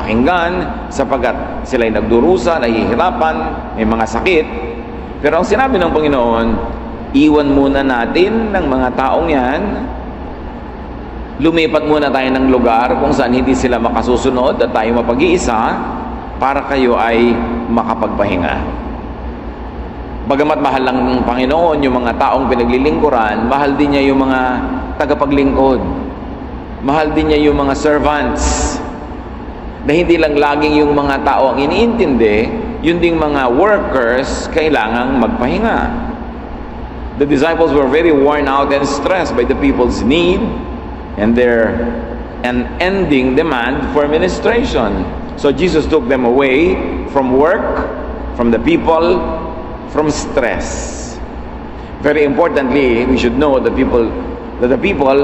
pakinggan sapagkat sila'y nagdurusa, nahihirapan, may mga sakit. Pero ang sinabi ng Panginoon, iwan muna natin ng mga taong yan, lumipat muna tayo ng lugar kung saan hindi sila makasusunod at tayo mapag-iisa para kayo ay makapagpahinga. Bagamat mahal lang ng Panginoon yung mga taong pinaglilingkuran, mahal din niya yung mga tagapaglingkod. Mahal din niya yung mga servants. Na hindi lang laging yung mga tao ang iniintindi, yun ding mga workers kailangang magpahinga. The disciples were very worn out and stressed by the people's need and their unending demand for ministration. So Jesus took them away from work, from the people, from stress. Very importantly, we should know that the people,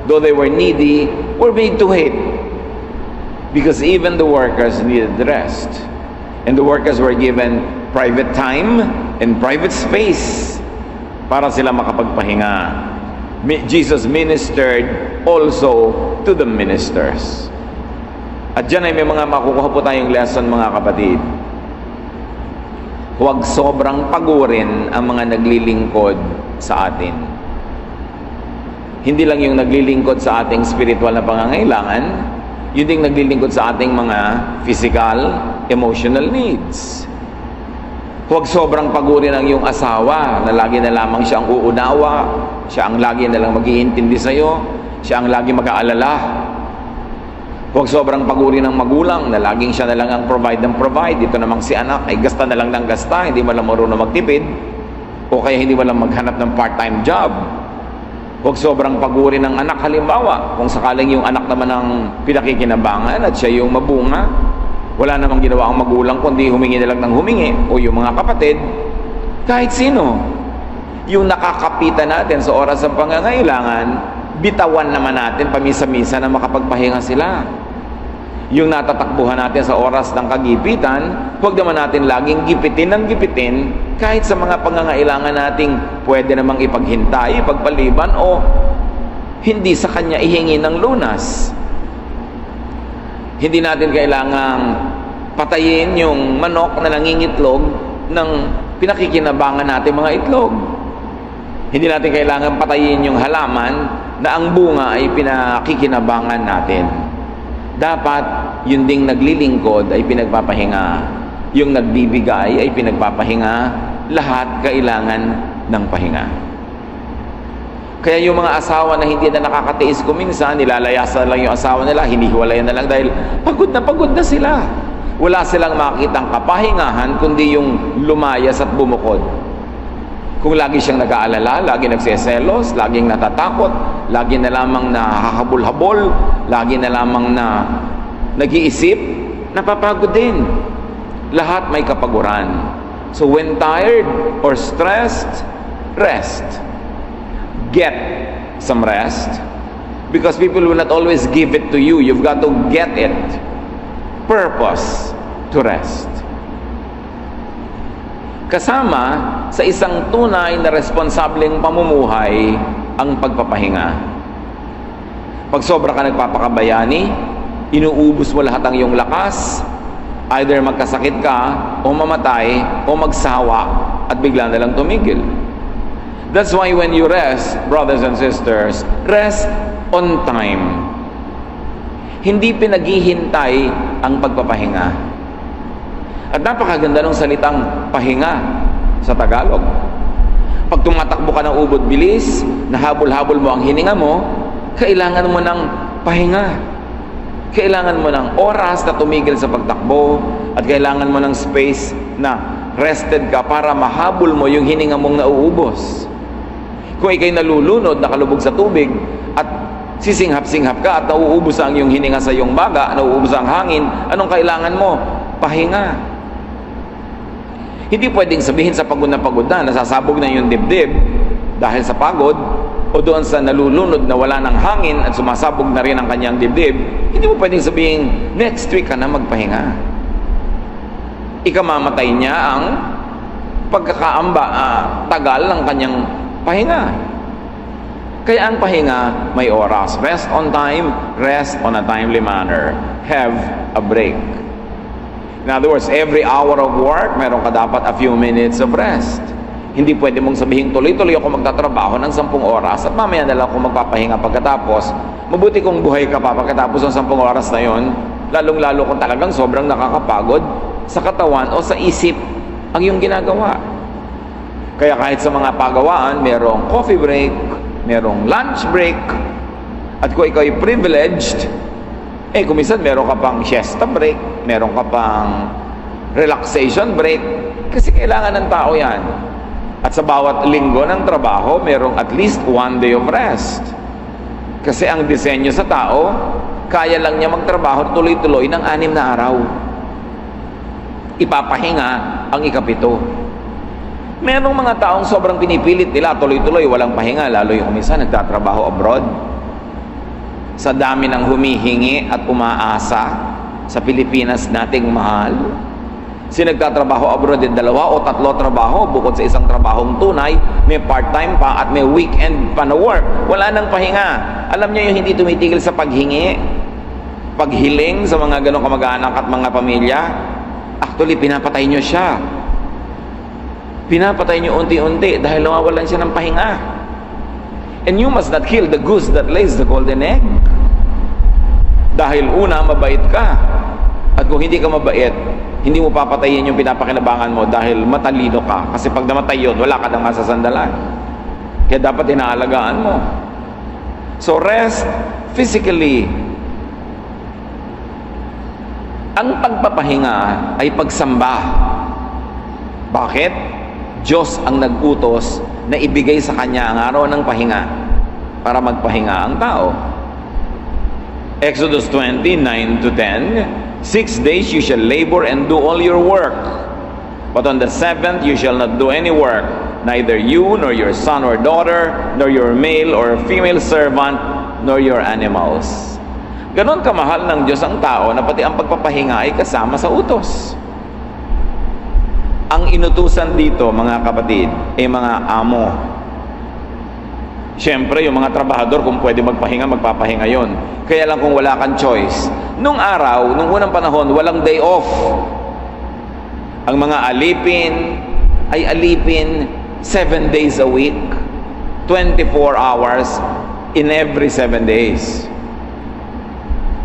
though they were needy, were made to wait. Because even the workers needed rest. And the workers were given private time and private space para sila makapagpahinga. Jesus ministered also to the ministers. At dyan ay may mga makukuha po tayong lesson, mga kapatid. Huwag sobrang pagurin ang mga naglilingkod sa atin. Hindi lang yung naglilingkod sa ating spiritual na pangangailangan, yun ding naglilingkod sa ating mga physical, emotional needs. Huwag sobrang pagurin ang iyong asawa na lagi na lamang siya ang uunawa, siya ang lagi na lang mag-iintindi sa'yo, siya ang lagi mag-aalala. Huwag sobrang pagurin ng magulang na laging siya na lang ang provide ng provide. Dito namang si anak ay gasta na lang ng gasta, hindi mo lang marunong magtipid, o kaya hindi mo lang maghanap ng part-time job. Huwag sobrang pagurin ng anak. Halimbawa, kung sakaling yung anak naman ang pinakikinabangan at siya yung mabunga, wala namang ginawa ang magulang kundi humingi na lang ng humingi, o yung mga kapatid, kahit sino. Yung nakakapitan natin sa oras ng pangangailangan, bitawan naman natin pamisa-misa na makapagpahinga sila. Yung natatakbuhan natin sa oras ng kagipitan, huwag naman natin laging gipitin ng gipitin kahit sa mga pangangailangan nating pwede namang ipaghintay, ipagpaliban o hindi sa kanya ihingi ng lunas. Hindi natin kailangang patayin yung manok na nangingitlog ng pinakikinabangan natin mga itlog. Hindi natin kailangan patayin yung halaman na ang bunga ay pinakikinabangan natin. Dapat yun ding naglilingkod ay pinagpapahinga. Yung nagbibigay ay pinagpapahinga. Lahat kailangan ng pahinga. Kaya yung mga asawa na hindi na nakakatiis kuminsan, nilalayasan lang yung asawa nila, hinihiwalayan na lang dahil pagod na sila. Wala silang makitang kapahingahan kundi yung lumayas at bumukod. Kung lagi siyang nag-aalala, lagi nagseselos, laging natatakot, lagi na lamang nahahabol-habol, lagi na lamang na nag-iisip, napapagod din. Lahat may kapaguran. So when tired or stressed, rest. Get some rest. Because people will not always give it to you. You've got to get it. Purpose to rest. Kasama sa isang tunay na responsableng pamumuhay ang pagpapahinga. Pag sobra ka nagpapakabayani, inuubos mo lahat ang iyong lakas, either magkasakit ka o mamatay o magsawa at bigla na lang tumigil. That's why when you rest, brothers and sisters, rest on time. Hindi pinaghihintay ang pagpapahinga. At napakaganda ng salitang pahinga sa Tagalog. Pag tumatakbo ka ng ubod bilis, nahabol-habol mo ang hininga mo, kailangan mo ng pahinga. Kailangan mo ng oras na tumigil sa pagtakbo at kailangan mo ng space na rested ka para mahabol mo yung hininga mong nauubos. Kung ikay nalulunod, nakalubog sa tubig at sisinghap-singhap ka at nauubos ang iyong hininga sa iyong baga, nauubos ang hangin, anong kailangan mo? Pahinga. Hindi pwedeng sabihin sa pagod na nasasabog na yung dibdib dahil sa pagod, o doon sa nalulunod na wala ng hangin at sumasabog na rin ang kanyang dibdib, hindi mo pwedeng sabihin, next week ka na magpahinga. Ikamamatay niya ang tagal ng kanyang pahinga. Kaya ang pahinga may oras. Rest on time, rest on a timely manner. Have a break. In other words, every hour of work, meron ka dapat a few minutes of rest. Hindi pwede mong sabihin, tuloy-tuloy ako magtatrabaho ng 10 oras at mamaya na lang ako magpapahinga pagkatapos. Mabuti kung buhay ka pa pagkatapos ng 10 oras na yon, lalong-lalo kung talagang sobrang nakakapagod sa katawan o sa isip ang iyong ginagawa. Kaya kahit sa mga pagawaan, merong coffee break, merong lunch break, at kung ikaw ay privileged, kung minsan meron ka pang siesta break, meron ka pang relaxation break, kasi kailangan ng tao yan. At sa bawat linggo ng trabaho, merong at least 1 day of rest. Kasi ang disenyo sa tao, kaya lang niya magtrabaho tuloy-tuloy ng 6 na araw. Ipapahinga ang ika-7. Merong mga taong sobrang pinipilit nila tuloy-tuloy, walang pahinga, lalo yung minsan nagtatrabaho abroad. Sa dami ng humihingi at umaasa sa Pilipinas nating mahal, nagtatrabaho abroad din 2 o 3 trabaho bukod sa isang trabahong tunay, may part-time pa at may weekend pa na work. Wala nang pahinga. Alam niyo yung hindi tumitigil sa paghingi, paghiling sa mga ganong kamag-anak at mga pamilya. Actually, pinapatay niyo siya. Pinapatay niyo unti-unti dahil nawawalan siya ng pahinga. And you must not kill the goose that lays the golden egg. Dahil una, mabait ka. At kung hindi ka mabait, hindi mo papatayin yung pinapakinabangan mo dahil matalino ka. Kasi pag namatay yun, wala ka nang masasandalan. Kaya dapat inaalagaan mo. So rest physically. Ang pagpapahinga ay pagsamba. Bakit? Diyos ang nag-utos na ibigay sa kanya ang araw ng pahinga para magpahinga ang tao. Exodus 20:9 to 10, 6 days you shall labor and do all your work. But on the 7th you shall not do any work, neither you, nor your son or daughter, nor your male or female servant, nor your animals. Ganon kamahal ng Diyos ang tao na pati ang pagpapahinga ay kasama sa utos. Ang inutusan dito, mga kapatid, ay mga amo. Siyempre, yung mga trabahador, kung pwede magpahinga, magpapahinga yon. Kaya lang kung wala kang choice. Nung araw, nung unang panahon, walang day off. Ang mga alipin ay alipin 7 days a week, 24 hours in every 7 days.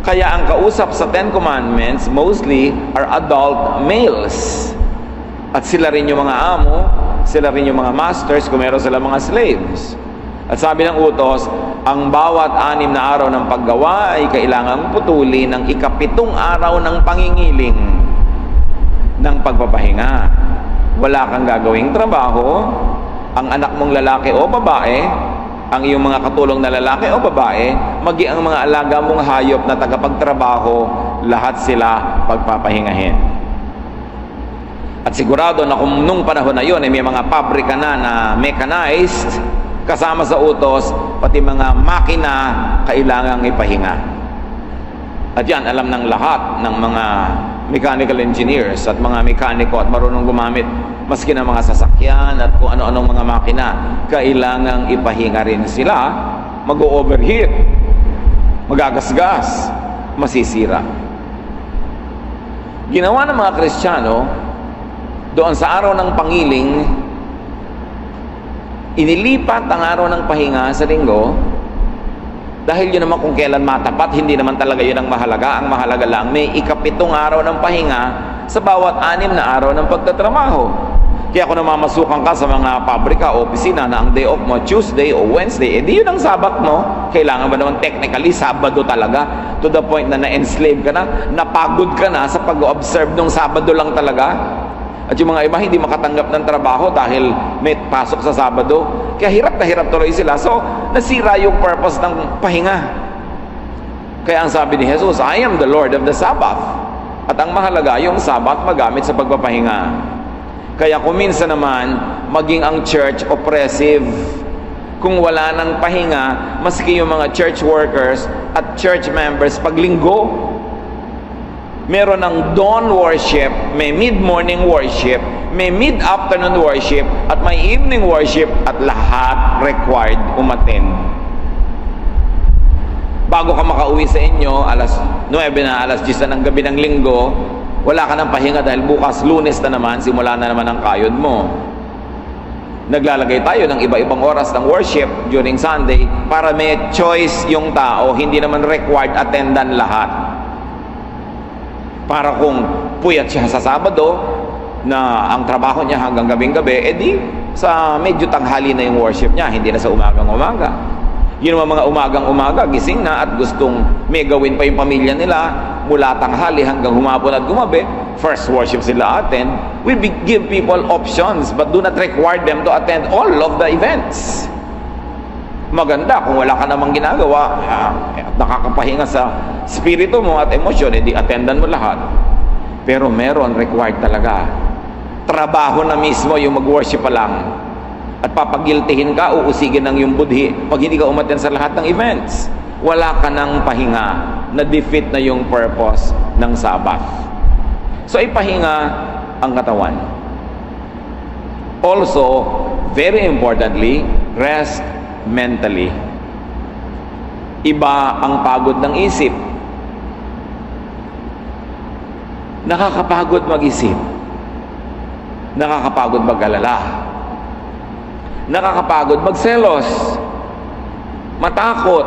Kaya ang kausap sa 10 Commandments mostly are adult males. At sila rin yung mga amo, sila rin yung mga masters kung meron sila mga slaves. At sabi ng utos, ang bawat 6 na araw ng paggawa ay kailangang putulin ng ika-7 araw ng pangingiling ng pagpapahinga. Wala kang gagawing trabaho, ang anak mong lalaki o babae, ang iyong mga katulong na lalaki o babae, magi ang mga alaga mong hayop na tagapagtrabaho, lahat sila pagpapahingahin. At sigurado na kung nung panahon na yun ay may mga pabrika na mechanized, kasama sa utos, pati mga makina kailangang ipahinga. At yan, alam ng lahat ng mga mechanical engineers at mga mekaniko at marunong gumamit maski ng mga sasakyan at kung ano-anong mga makina, kailangang ipahinga rin sila, mag-overheat, magagasgas, masisira. Ginawa ng mga Kristiyano, doon sa araw ng pangiling, inilipat ang araw ng pahinga sa linggo dahil yun naman kung kailan matapat, hindi naman talaga yun ang mahalaga. Ang mahalaga lang, may ika-7 araw ng pahinga sa bawat 6 na araw ng pagtatrabaho. Kaya kung namamasukan ka sa mga pabrika o opisina na ang day off mo Tuesday o Wednesday, di yun ang Sabat mo. Kailangan ba naman technically Sabado talaga to the point na na-enslave ka na, napagod ka na sa pag-observe ng Sabado lang talaga? At yung mga iba hindi makatanggap ng trabaho dahil may pasok sa Sabado. Kaya hirap na hirap tuloy sila. So, nasira yung purpose ng pahinga. Kaya ang sabi ni Jesus, I am the Lord of the Sabbath. At ang mahalaga, yung Sabbath magamit sa pagpapahinga. Kaya kung minsan naman, maging ang church oppressive. Kung wala ng pahinga, maski yung mga church workers at church members paglinggo, meron ng dawn worship, may mid-morning worship, may mid-afternoon worship, at may evening worship, at lahat required umattend bago ka makauwi sa inyo, alas 9 na, alas 10 na ng gabi ng linggo, wala ka ng pahinga dahil bukas Lunes na naman, simula na naman ang kayod mo. Naglalagay tayo ng iba-ibang oras ng worship during Sunday para may choice yung tao, hindi naman required attendan lahat. Para kung puyat siya sa Sabado na ang trabaho niya hanggang gabing-gabi, edi sa medyo tanghali na yung worship niya, hindi na sa umagang-umaga. Yun mga umagang-umaga, gising na at gustong may gawin pa yung pamilya nila mula tanghali hanggang humapon at gumabi, first worship sila attend. We give people options but do not require them to attend all of the events. Maganda kung wala ka namang ginagawa at nakakapahinga sa spirito mo at emosyon, edi attendan mo lahat. Pero meron required talaga. Trabaho na mismo yung mag-worship pa lang. At papagiltihin ka, uusigin ng yung budhi pag hindi ka umattend sa lahat ng events. Wala ka ng pahinga, na-defeat na yung purpose ng Sabbath. So, ipahinga ang katawan. Also, very importantly, rest mentally. Iba ang pagod ng isip. Nakakapagod mag-isip. Nakakapagod mag-alala. Nakakapagod magselos, matakot,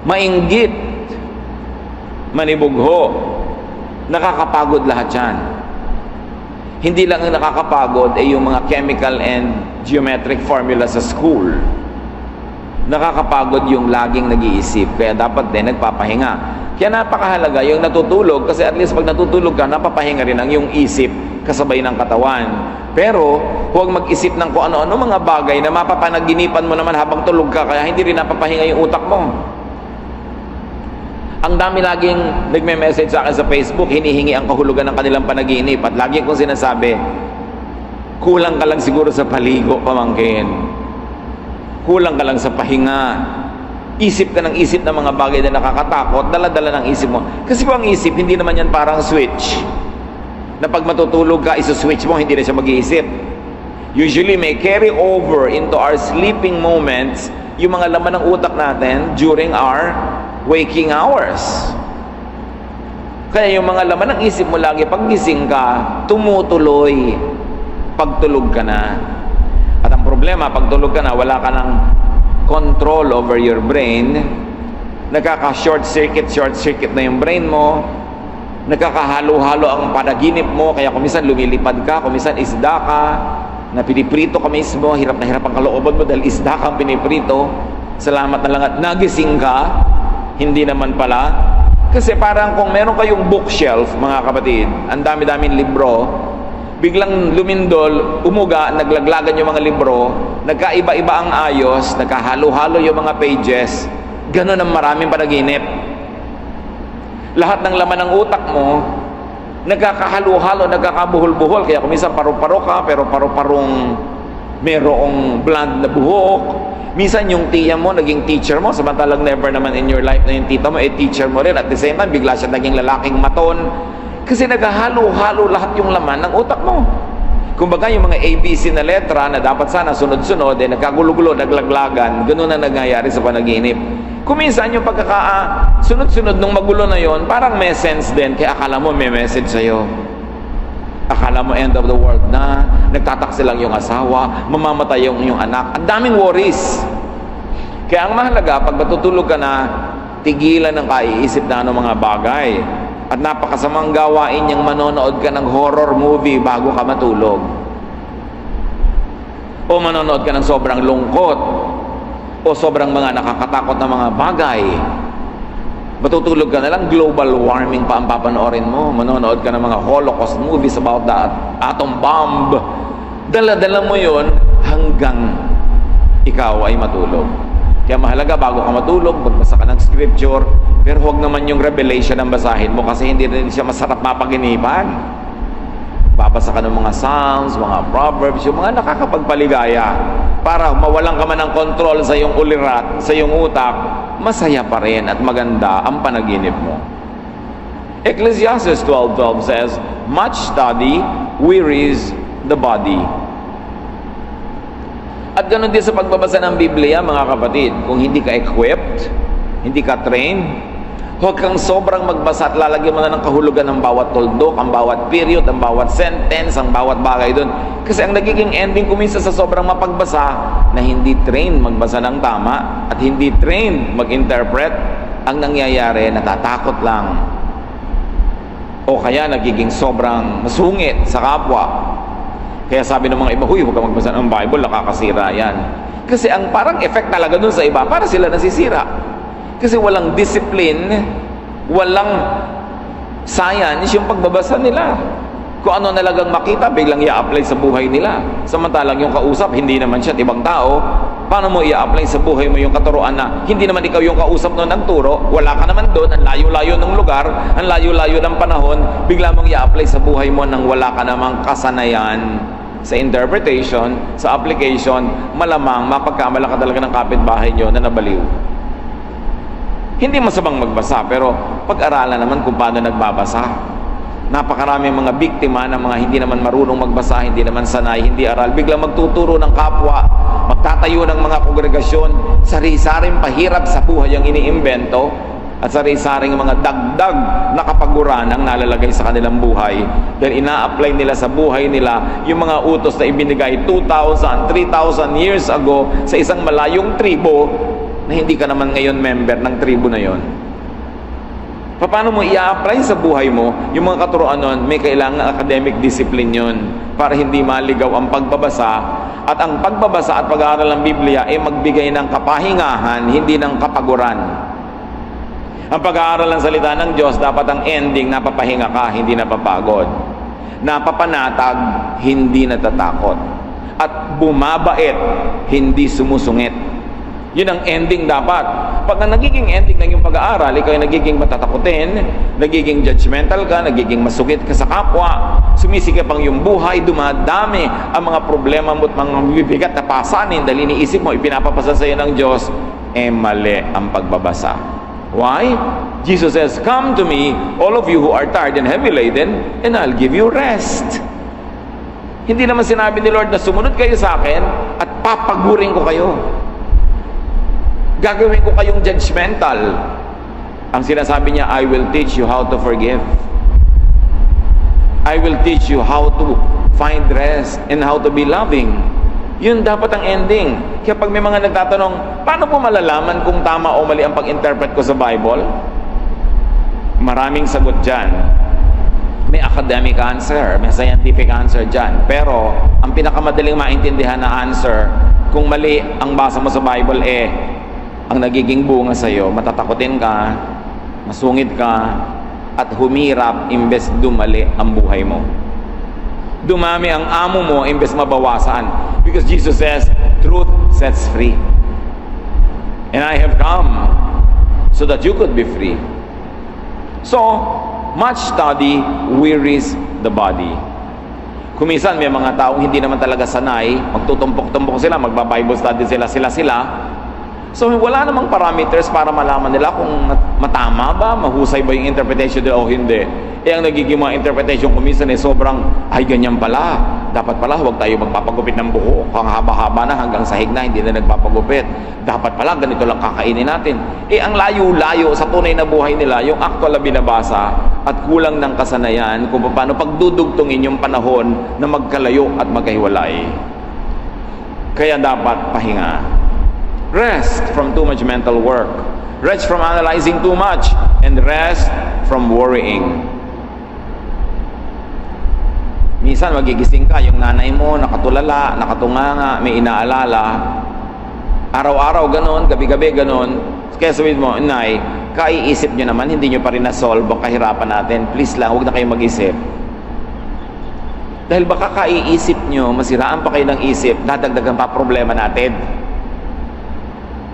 mainggit, manibugho. Nakakapagod lahat yan. Hindi lang ang nakakapagod ay yung mga chemical and geometric formula sa school. Nakakapagod yung laging nag-iisip, kaya dapat din nagpapahinga. Kaya napakahalaga yung natutulog, kasi at least pag natutulog ka, napapahinga rin ang yung isip kasabay ng katawan. Pero huwag mag-isip ng kung ano-ano mga bagay na mapapanaginipan mo naman habang tulog ka, kaya hindi rin napapahinga yung utak mo. Ang dami laging nagme-message sa akin sa Facebook, hinihingi ang kahulugan ng kanilang panaginip, at lagi kong sinasabi, kulang ka lang siguro sa paligo, pamangkin. Kulang ka lang sa pahinga. Isip ka ng isip ng mga bagay na nakakatakot, dala-dala ng isip mo. Kasi kung ang isip, hindi naman yan parang switch na pag matutulog ka, isuswitch mo, hindi na siya mag-iisip. Usually, may carry over into our sleeping moments yung mga laman ng utak natin during our waking hours. Kaya yung mga laman ng isip mo lagi, pag gising ka, tumutuloy pag tulog ka na. At ang problema, pag tulog ka na, wala ka ng control over your brain, nagkaka-short circuit na yung brain mo, nagkakahalo-halo ang panaginip mo, kaya kumisan lumilipad ka, kumisan isda ka, na piniprito ka mismo, hirap na hirap ang kalooban mo dahil isda ka piniprito, salamat na lang at nagising ka, hindi naman pala. Kasi parang kung meron kayong bookshelf, mga kapatid, ang dami-daming libro, biglang lumindol, umuga, naglaglagan yung mga libro, nagkaiba-iba ang ayos, nagkahalo-halo yung mga pages, ganun ang maraming panaginip. Lahat ng laman ng utak mo, nagkakahalo-halo, nagkakabuhol-buhol. Kaya kung minsan paru-paro ka, pero paru-parong merong blonde na buhok. Minsan yung tiya mo, naging teacher mo, samantalang never naman in your life na yung tita mo, teacher mo rin. At the same time, bigla siya naging lalaking maton. Kasi naghahalo-halo lahat yung laman ng utak mo. Kumbaga yung mga ABC na letra na dapat sana sunod-sunod, nagkagulo-gulo, naglaglagan, ganun na nangyayari sa panaginip. Kuminsan yung sunod-sunod nung magulo na yon, parang may sense din, kaya akala mo may message sa'yo. Akala mo end of the world na, nagtataksi lang yung asawa, mamamatay yung anak. Ang daming worries. Kaya ang mahalaga, pag matutulog ka na, tigilan ng kaiisip na mga bagay. At napakasamang gawain yung manonood ka ng horror movie bago ka matulog. O manonood ka ng sobrang lungkot, o sobrang mga nakakatakot na mga bagay. Matutulog ka na lang, global warming pa ang papanoorin mo. Manonood ka ng mga Holocaust movies about the atom bomb. Dala-dala mo yon hanggang ikaw ay matulog. Kaya mahalaga bago ka matulog, magbasa ka ng scripture, pero huwag naman yung revelation ang basahin mo kasi hindi rin siya masarap mapaginipan. Babasa ka ng mga Psalms, mga Proverbs, yung mga nakakapagpaligaya para mawalan ka man ng control sa iyong ulirat, sa iyong utak, masaya pa rin at maganda ang panaginip mo. Ecclesiastes 12:12 says, "Much study wearies the body." At ganun din sa pagbabasa ng Biblia, mga kapatid, kung hindi ka equipped, hindi ka trained. Huwag kang sobrang magbasa at lalagyan mo na ng kahulugan ng bawat tuldok, ang bawat period, ang bawat sentence, ang bawat bagay doon. Kasi ang nagiging ending kuminsan sa sobrang mapagbasa na hindi trained magbasa ng tama at hindi trained mag-interpret, ang nangyayari, natatakot lang. O kaya nagiging sobrang masungit sa kapwa. Kaya sabi ng mga iba, huy, huwag kang magbasa ng Bible, nakakasira yan. Kasi ang parang effect talaga dun sa iba, para sila nasisira. Kasi walang discipline, walang science yung pagbabasa nila. Kung ano nalagang makita, biglang i-apply sa buhay nila. Samantalang yung kausap, hindi naman siya ibang tao. Paano mo i-apply sa buhay mo yung katuruan na hindi naman ikaw yung kausap noon ng turo, wala ka naman doon, ang layo-layo ng lugar, ang layo-layo ng panahon, bigla mong i-apply sa buhay mo nang wala ka namang kasanayan sa interpretation, sa application, malamang mapagkamala ka talaga ng kapitbahay nyo na nabaliw. Hindi masamang magbasa, pero pag-aralan naman kung paano nagbabasa. Napakarami mga biktima ng mga hindi naman marunong magbasa, hindi naman sanay, hindi aral, biglang magtuturo ng kapwa, magtatayo ng mga kongregasyon, sari-saring pahirap sa buhay ang iniimbento, at sari-saring mga dagdag na kapaguran ang nalalagay sa kanilang buhay dahil ina-apply nila sa buhay nila yung mga utos na ibinigay 2,000, 3,000 years ago sa isang malayong tribo na hindi ka naman ngayon member ng tribo na yon. Paano mo i-apply sa buhay mo yung mga katuruan nun? May kailangan academic discipline yon para hindi maligaw ang pagbabasa, at ang pagbabasa at pag-aaral ng Biblia ay magbigay ng kapahingahan, hindi ng kapaguran. Ang pag-aaral ng salita ng Diyos, dapat ang ending, napapahinga ka, hindi napapagod. Napapanatag, hindi natatakot. At bumabait, hindi sumusungit. Yun ang ending dapat. Pag ang nagiging ending ng yung pag-aaral, ikaw ay nagiging matatakutin, nagiging judgmental ka, nagiging masugit ka sa kapwa, sumisikip ang yung buhay, dumadami ang mga problema mo at mga bibigat na pasanin dahil iniisip mo, ipinapapasa sa iyo ng Diyos, mali ang pagbabasa. Why? Jesus says, "Come to me, all of you who are tired and heavy laden, and I'll give you rest." Hindi naman sinabi ni Lord na sumunod kayo sa akin at papagurin ko kayo. Gagawin ko kayong judgmental. Ang sinasabi niya, I will teach you how to forgive. I will teach you how to find rest and how to be loving. Yun dapat ang ending. Kaya pag may mga nagtatanong, paano po malalaman kung tama o mali ang pag-interpret ko sa Bible? Maraming sagot dyan. May academic answer, may scientific answer dyan. Pero, ang pinakamadaling maintindihan na answer, kung mali ang basa mo sa Bible, ang nagiging bunga sa'yo, matatakotin ka, masungit ka, at humirap imbes dumali ang buhay mo. Dumami ang amo mo imbes mabawasan. Because Jesus says, truth sets free. And I have come so that you could be free. So, much study wearies the body. Kuminsan may mga taong hindi naman talaga sanay, magtutumpok-tumpok sila, magba-Bible study sila. So, wala namang parameters para malaman nila kung matama ba, mahusay ba yung interpretation nila o hindi. Ang nagiging mga interpretation kuminsan sobrang, ay ganyan pala. Dapat pala, huwag tayo magpapagupit ng buhok. Ang haba-haba na hanggang sahig na, hindi na nagpapagupit. Dapat pala, ganito lang kakainin natin. Ang layo-layo sa tunay na buhay nila, yung actual na binabasa, at kulang ng kasanayan kung paano pagdudugtungin yung panahon na magkalayo at magkahiwalay. Kaya dapat pahinga. Rest from too much mental work. Rest from analyzing too much. And rest from worrying. Minsan magigising ka, yung nanay mo nakatulala, nakatunganga, may inaalala. Araw-araw ganon, gabi-gabi ganon. Kaya sabihin mo, Nay, kaiisip nyo naman, hindi nyo pa rin na-solve ang kahirapan natin. Please lang, huwag na kayo mag-isip. Dahil baka kaiisip nyo, masiraan pa kayo ng isip, dadagdagan pa problema natin.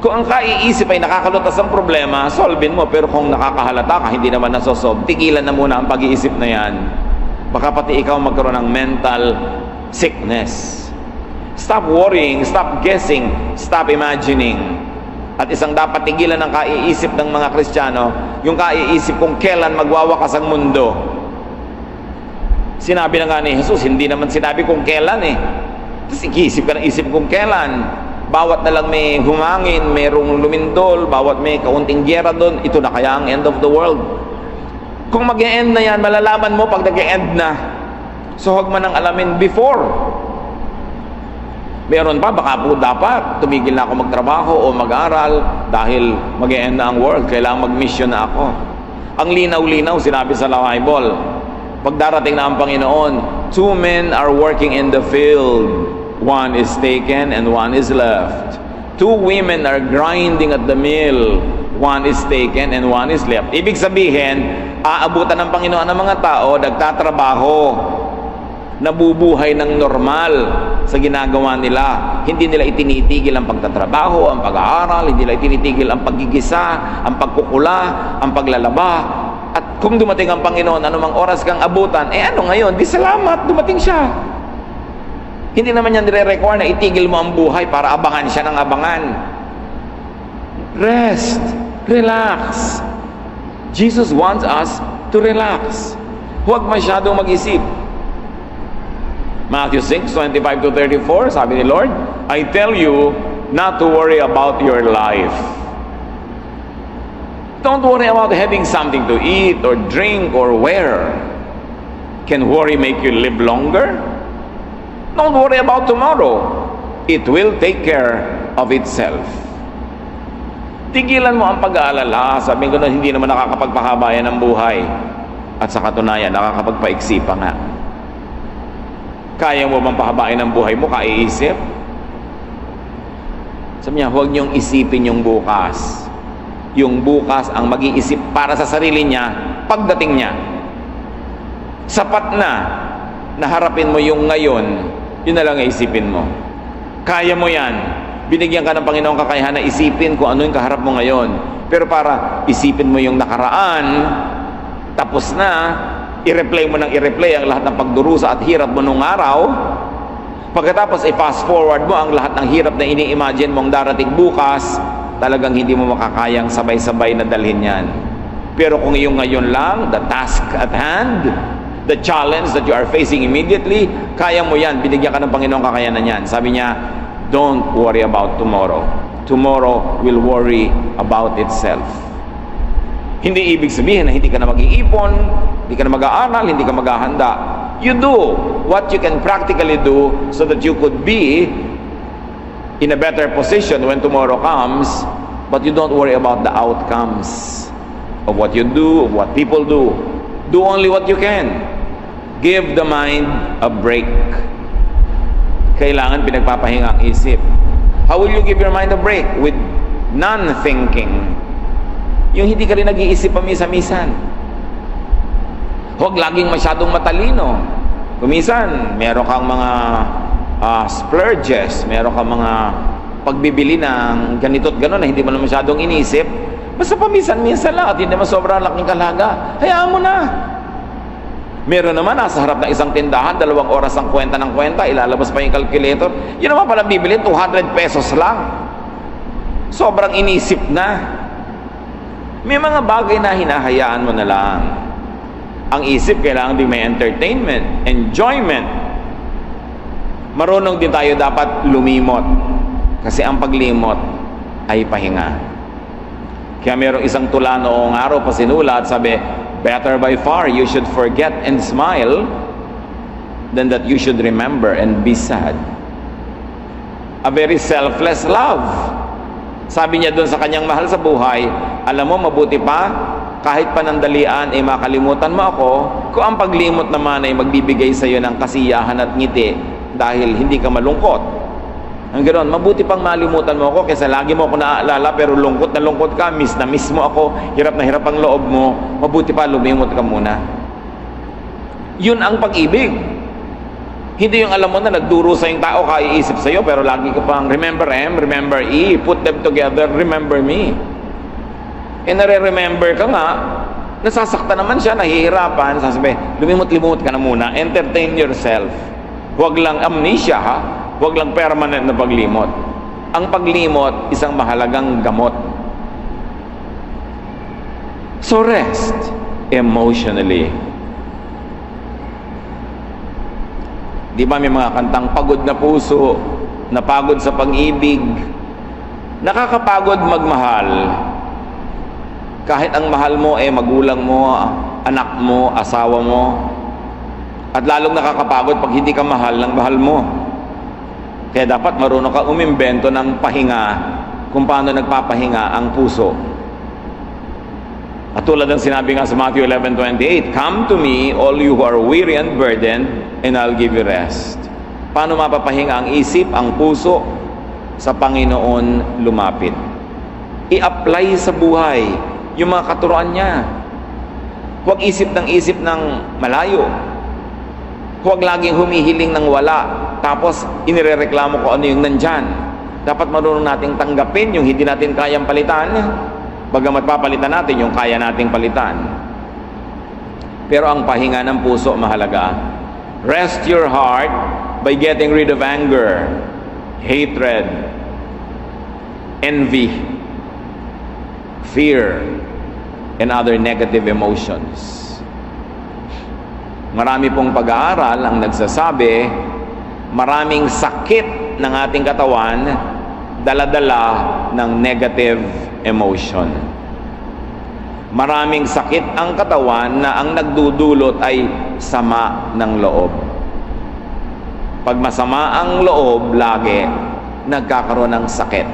Kung ang kaiisip ay nakakalutas ang problema, solvein mo. Pero kung nakakahalata ka, hindi naman nasosolve, tigilan na muna ang pag-iisip na yan. Baka pati ikaw magkaroon ng mental sickness. Stop worrying, stop guessing, stop imagining. At isang dapat tigilan ng kaiisip ng mga Kristiyano, yung kaiisip kung kailan magwawakas ang mundo. Sinabi na nga ni Jesus, hindi naman sinabi kung kailan Tapos iisip ka ng isip kung kailan. bawat na lang may humangin, merong lumindol, bawat may kaunting gyera doon, ito na kaya ang end of the world. Kung mag-e-end na yan, malalaman mo pag nag-e-end na. So huwag man ang alamin before. Meron pa, baka po dapat tumigil na ako magtrabaho o mag-aral dahil mag-e-end na ang world, kailangan mag-mission na ako. Ang linaw-linaw, sinabi sa Bible, pag darating na ang Panginoon, 2 men are working in the field. One is taken and one is left. 2 women are grinding at the mill. One is taken and one is left. Ibig sabihin, aabutan ng Panginoon ng mga tao, nagtatrabaho, nabubuhay ng normal sa ginagawa nila. Hindi nila itinitigil ang pagtatrabaho, ang pag-aaral, hindi nila itinitigil ang paggigisa, ang pagkukula, ang paglalaba. At kung dumating ang Panginoon, anumang oras kang abutan, ano ngayon? Di salamat, dumating siya. Hindi naman yan nire-require na itigil mo ang buhay para abangan siya ng abangan. Rest. Relax. Jesus wants us to relax. Huwag masyadong mag-isip. Matthew 6:25-34, sabi ni Lord, I tell you not to worry about your life. Don't worry about having something to eat or drink or wear. Can worry make you live longer? Don't worry about tomorrow. It will take care of itself. Tigilan mo ang pag-aalala. Sabi ko na hindi naman nakakapagpahabayan ng buhay. At sa katunayan, nakakapagpaiksi pa nga. Kaya mo bang pahabain ang buhay mo? Kaiisip? Sabi niya, huwag niyong isipin yung bukas. Yung bukas ang mag-iisip para sa sarili niya pagdating niya. Sapat na naharapin mo yung ngayon, yun na lang isipin mo. Kaya mo yan. Binigyan ka ng Panginoong kakayahan na isipin kung ano yung kaharap mo ngayon. Pero para isipin mo yung nakaraan, tapos na, i-replay mo ng i-replay ang lahat ng pagdurusa at hirap mo nung araw. Pagkatapos i-fast forward mo ang lahat ng hirap na ini-imagine mong darating bukas, talagang hindi mo makakayang sabay-sabay na dalhin yan. Pero kung yung ngayon lang, the task at hand, the challenge that you are facing immediately, kaya mo yan, binigyan ka ng Panginoong kakayanan yan. Sabi niya, don't worry about tomorrow. Tomorrow will worry about itself. Hindi ibig sabihin na hindi ka na mag-iipon, hindi ka na mag-aaral, hindi ka maghahanda. You do what you can practically do so that you could be in a better position when tomorrow comes, but you don't worry about the outcomes of what you do, of what people do. Do only what you can. Give the mind a break. Kailangan pinagpapahinga ang isip. How will you give your mind a break? With non-thinking. Yung hindi ka rin nag-iisip pamisa-misan. Huwag laging masyadong matalino. Kumisan, meron kang mga splurges, meron kang mga pagbibili ng ganito't gano'n na hindi mo na masyadong inisip. Basta paminsan-minsan lang at hindi naman sobrang laking kalaga. Hayaan mo na. Meron naman, nasa harap ng isang tindahan, 2 oras ang kwenta ng kwenta, ilalabas pa yung calculator. Yun naman pala bibili, 200 pesos lang. Sobrang inisip na. May mga bagay na hinahayaan mo na lang. Ang isip kailangan din may entertainment, enjoyment. Marunong din tayo dapat lumimot. Kasi ang paglimot ay pahinga. Kaya mayroong isang tula noong araw pa sinulat, sabi, better by far you should forget and smile than that you should remember and be sad. A very selfless love. Sabi niya doon sa kanyang mahal sa buhay, alam mo, mabuti pa, kahit panandalian ay makalimutan mo ako, kung ang paglimot naman ay magbibigay sa iyo ng kasiyahan at ngiti dahil hindi ka malungkot. Ang ganoon, mabuti pang malimutan mo ako kaysa lagi mo ako naaalala pero lungkot na lungkot ka, miss na miss mo ako, hirap na hirap ang loob mo, mabuti pa lumimot ka muna. Yun ang pag-ibig. Hindi yung alam mo na nagduro sa yung tao, kaiisip sa iyo, pero lagi ka pang remember M, remember E, put them together, remember me. E nare-remember ka nga, nasasaktan naman siya, nahihirapan, sasabi, lumimot-limot ka na muna, entertain yourself. Huwag lang amnesia ha, huwag lang permanent na paglimot. Ang paglimot, isang mahalagang gamot. So rest emotionally. Di ba may mga kantang pagod na puso, napagod sa pag-ibig. Nakakapagod magmahal. Kahit ang mahal mo magulang mo, anak mo, asawa mo. At lalong nakakapagod pag hindi ka mahal ng mahal mo. Kaya dapat marunong ka umimbento ng pahinga kung paano nagpapahinga ang puso. At tulad ng sinabi nga sa Matthew 11:28, "Come to me, all you who are weary and burdened, and I'll give you rest." Paano mapapahinga ang isip, ang puso? Sa Panginoon lumapit. I-apply sa buhay yung mga katuruan niya. Huwag isip ng malayo. Huwag laging humihiling ng wala, tapos inirereklamo ko ano yung nandyan. Dapat marunong nating tanggapin yung hindi natin kayang palitan, bagamat papalitan natin yung kaya nating palitan. Pero ang pahinga ng puso mahalaga. Rest your heart by getting rid of anger, hatred, envy, fear, and other negative emotions. Marami pong pag-aaral ang nagsasabi, maraming sakit ng ating katawan dala-dala ng negative emotion. Maraming sakit ang katawan na ang nagdudulot ay sama ng loob. Pag masama ang loob, lagi nagkakaroon ng sakit.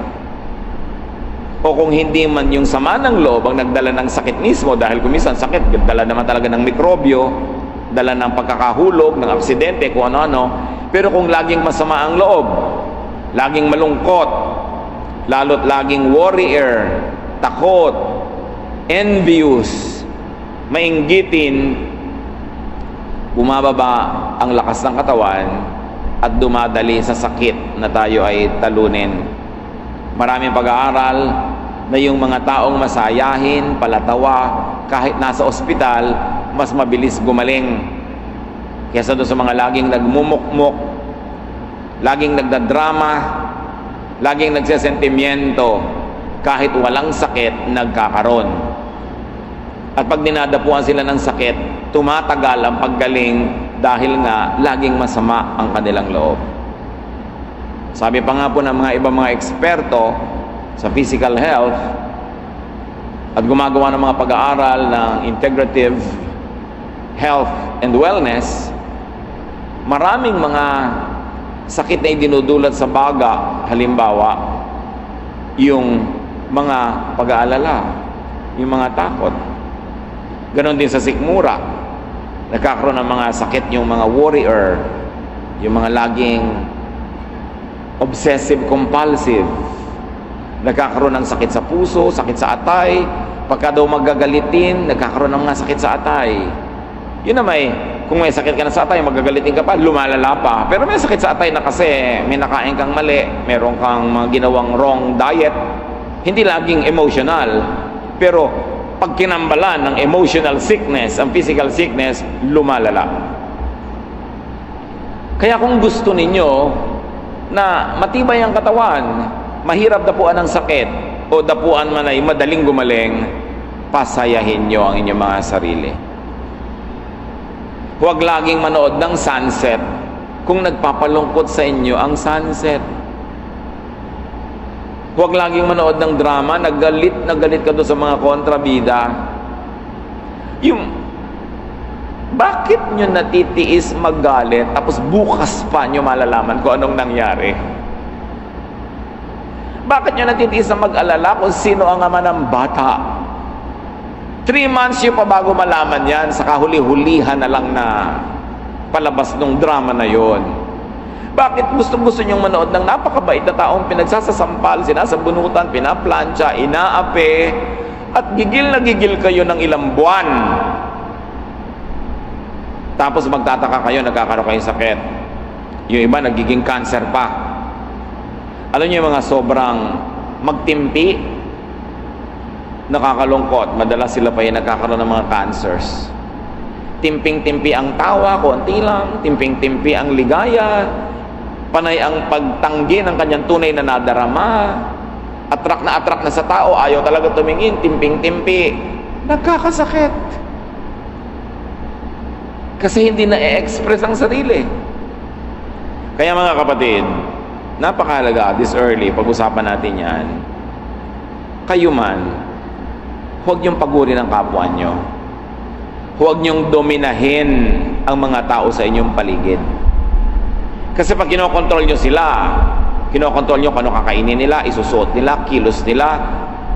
O kung hindi man yung sama ng loob ang nagdala ng sakit mismo, dahil kumisan sakit, dala naman talaga ng mikrobyo, dala ng pagkakahulog, ng aksidente, kung ano-ano. Pero kung laging masama ang loob, laging malungkot, lalo't laging worrier, takot, envious, mainggitin, bumababa ang lakas ng katawan at dumadali sa sakit na tayo ay talunin. Maraming pag-aaral na yung mga taong masayahin, palatawa, kahit nasa ospital, mas mabilis gumaling kaysa doon sa mga laging nagmumukmuk, laging nagdadrama, laging nagsesentimiento, kahit walang sakit, nagkakaroon. At pag dinadapuan sila ng sakit, tumatagal ang paggaling dahil nga laging masama ang kanilang loob. Sabi pa nga po ng mga ibang mga eksperto sa physical health at gumagawa ng mga pag-aaral ng integrative health and wellness, maraming mga sakit na idinudulot sa baga, halimbawa, yung mga pag-aalala, yung mga takot. Ganon din sa sikmura. Nagkakaroon ng mga sakit yung mga worrier, yung mga laging obsessive-compulsive. Nagkakaroon ng sakit sa puso, sakit sa atay. Pagka daw magagalitin, nagkakaroon ng mga sakit sa atay. Yun na kung may sakit ka na sa atay, magagalitin ka pa, lumalala pa. Pero may sakit sa atay na kasi may nakain kang mali, meron kang mga ginawang wrong diet. Hindi laging emotional. Pero pag kinambalan ng emotional sickness, ang physical sickness, lumalala. Kaya kung gusto ninyo na matibay ang katawan, mahirap dapuan ng sakit, o dapuan man ay madaling gumaling, pasayahin nyo ang inyong mga sarili. Huwag laging manood ng sunset kung nagpapalungkot sa inyo ang sunset. Huwag laging manood ng drama, na galit ka doon sa mga kontrabida. Bakit nyo natitiis maggalit, tapos bukas pa nyo malalaman kung anong nangyari? Bakit nyo natitiis na mag-alala kung sino ang ama ng bata? 3 months nyo pa bago malaman yan, saka huli-hulihan na lang na palabas ng drama na yon. Bakit gusto nyong manood ng napakabait na taong pinagsasasampal, sinasabunutan, pinaplansya, inaape, at gigil na gigil kayo ng ilang buwan? Tapos magtataka kayo, nagkakaroon kayo sakit. Yung iba, nagiging cancer pa. Alam niyo yung mga sobrang magtimpi, nakakalungkot. Madalas sila pa yung nagkakaroon ng mga cancers. Timping-timpi ang tawa, konti lang. Timping-timpi ang ligaya. Panay ang pagtanggi ng kanyang tunay na nadarama. Attract na sa tao, ayaw talaga tumingin. Timping-timpi. Nagkakasakit. Kasi hindi na-express ang sarili. Kaya mga kapatid, napakahalaga this early, pag-usapan natin yan. Kayo man, huwag niyong paguri ng kapwa niyo. Huwag niyong dominahin ang mga tao sa inyong paligid. Kasi pag kinokontrol niyo sila, kinokontrol niyo kung ano kakainin nila, isusuot nila, kilos nila.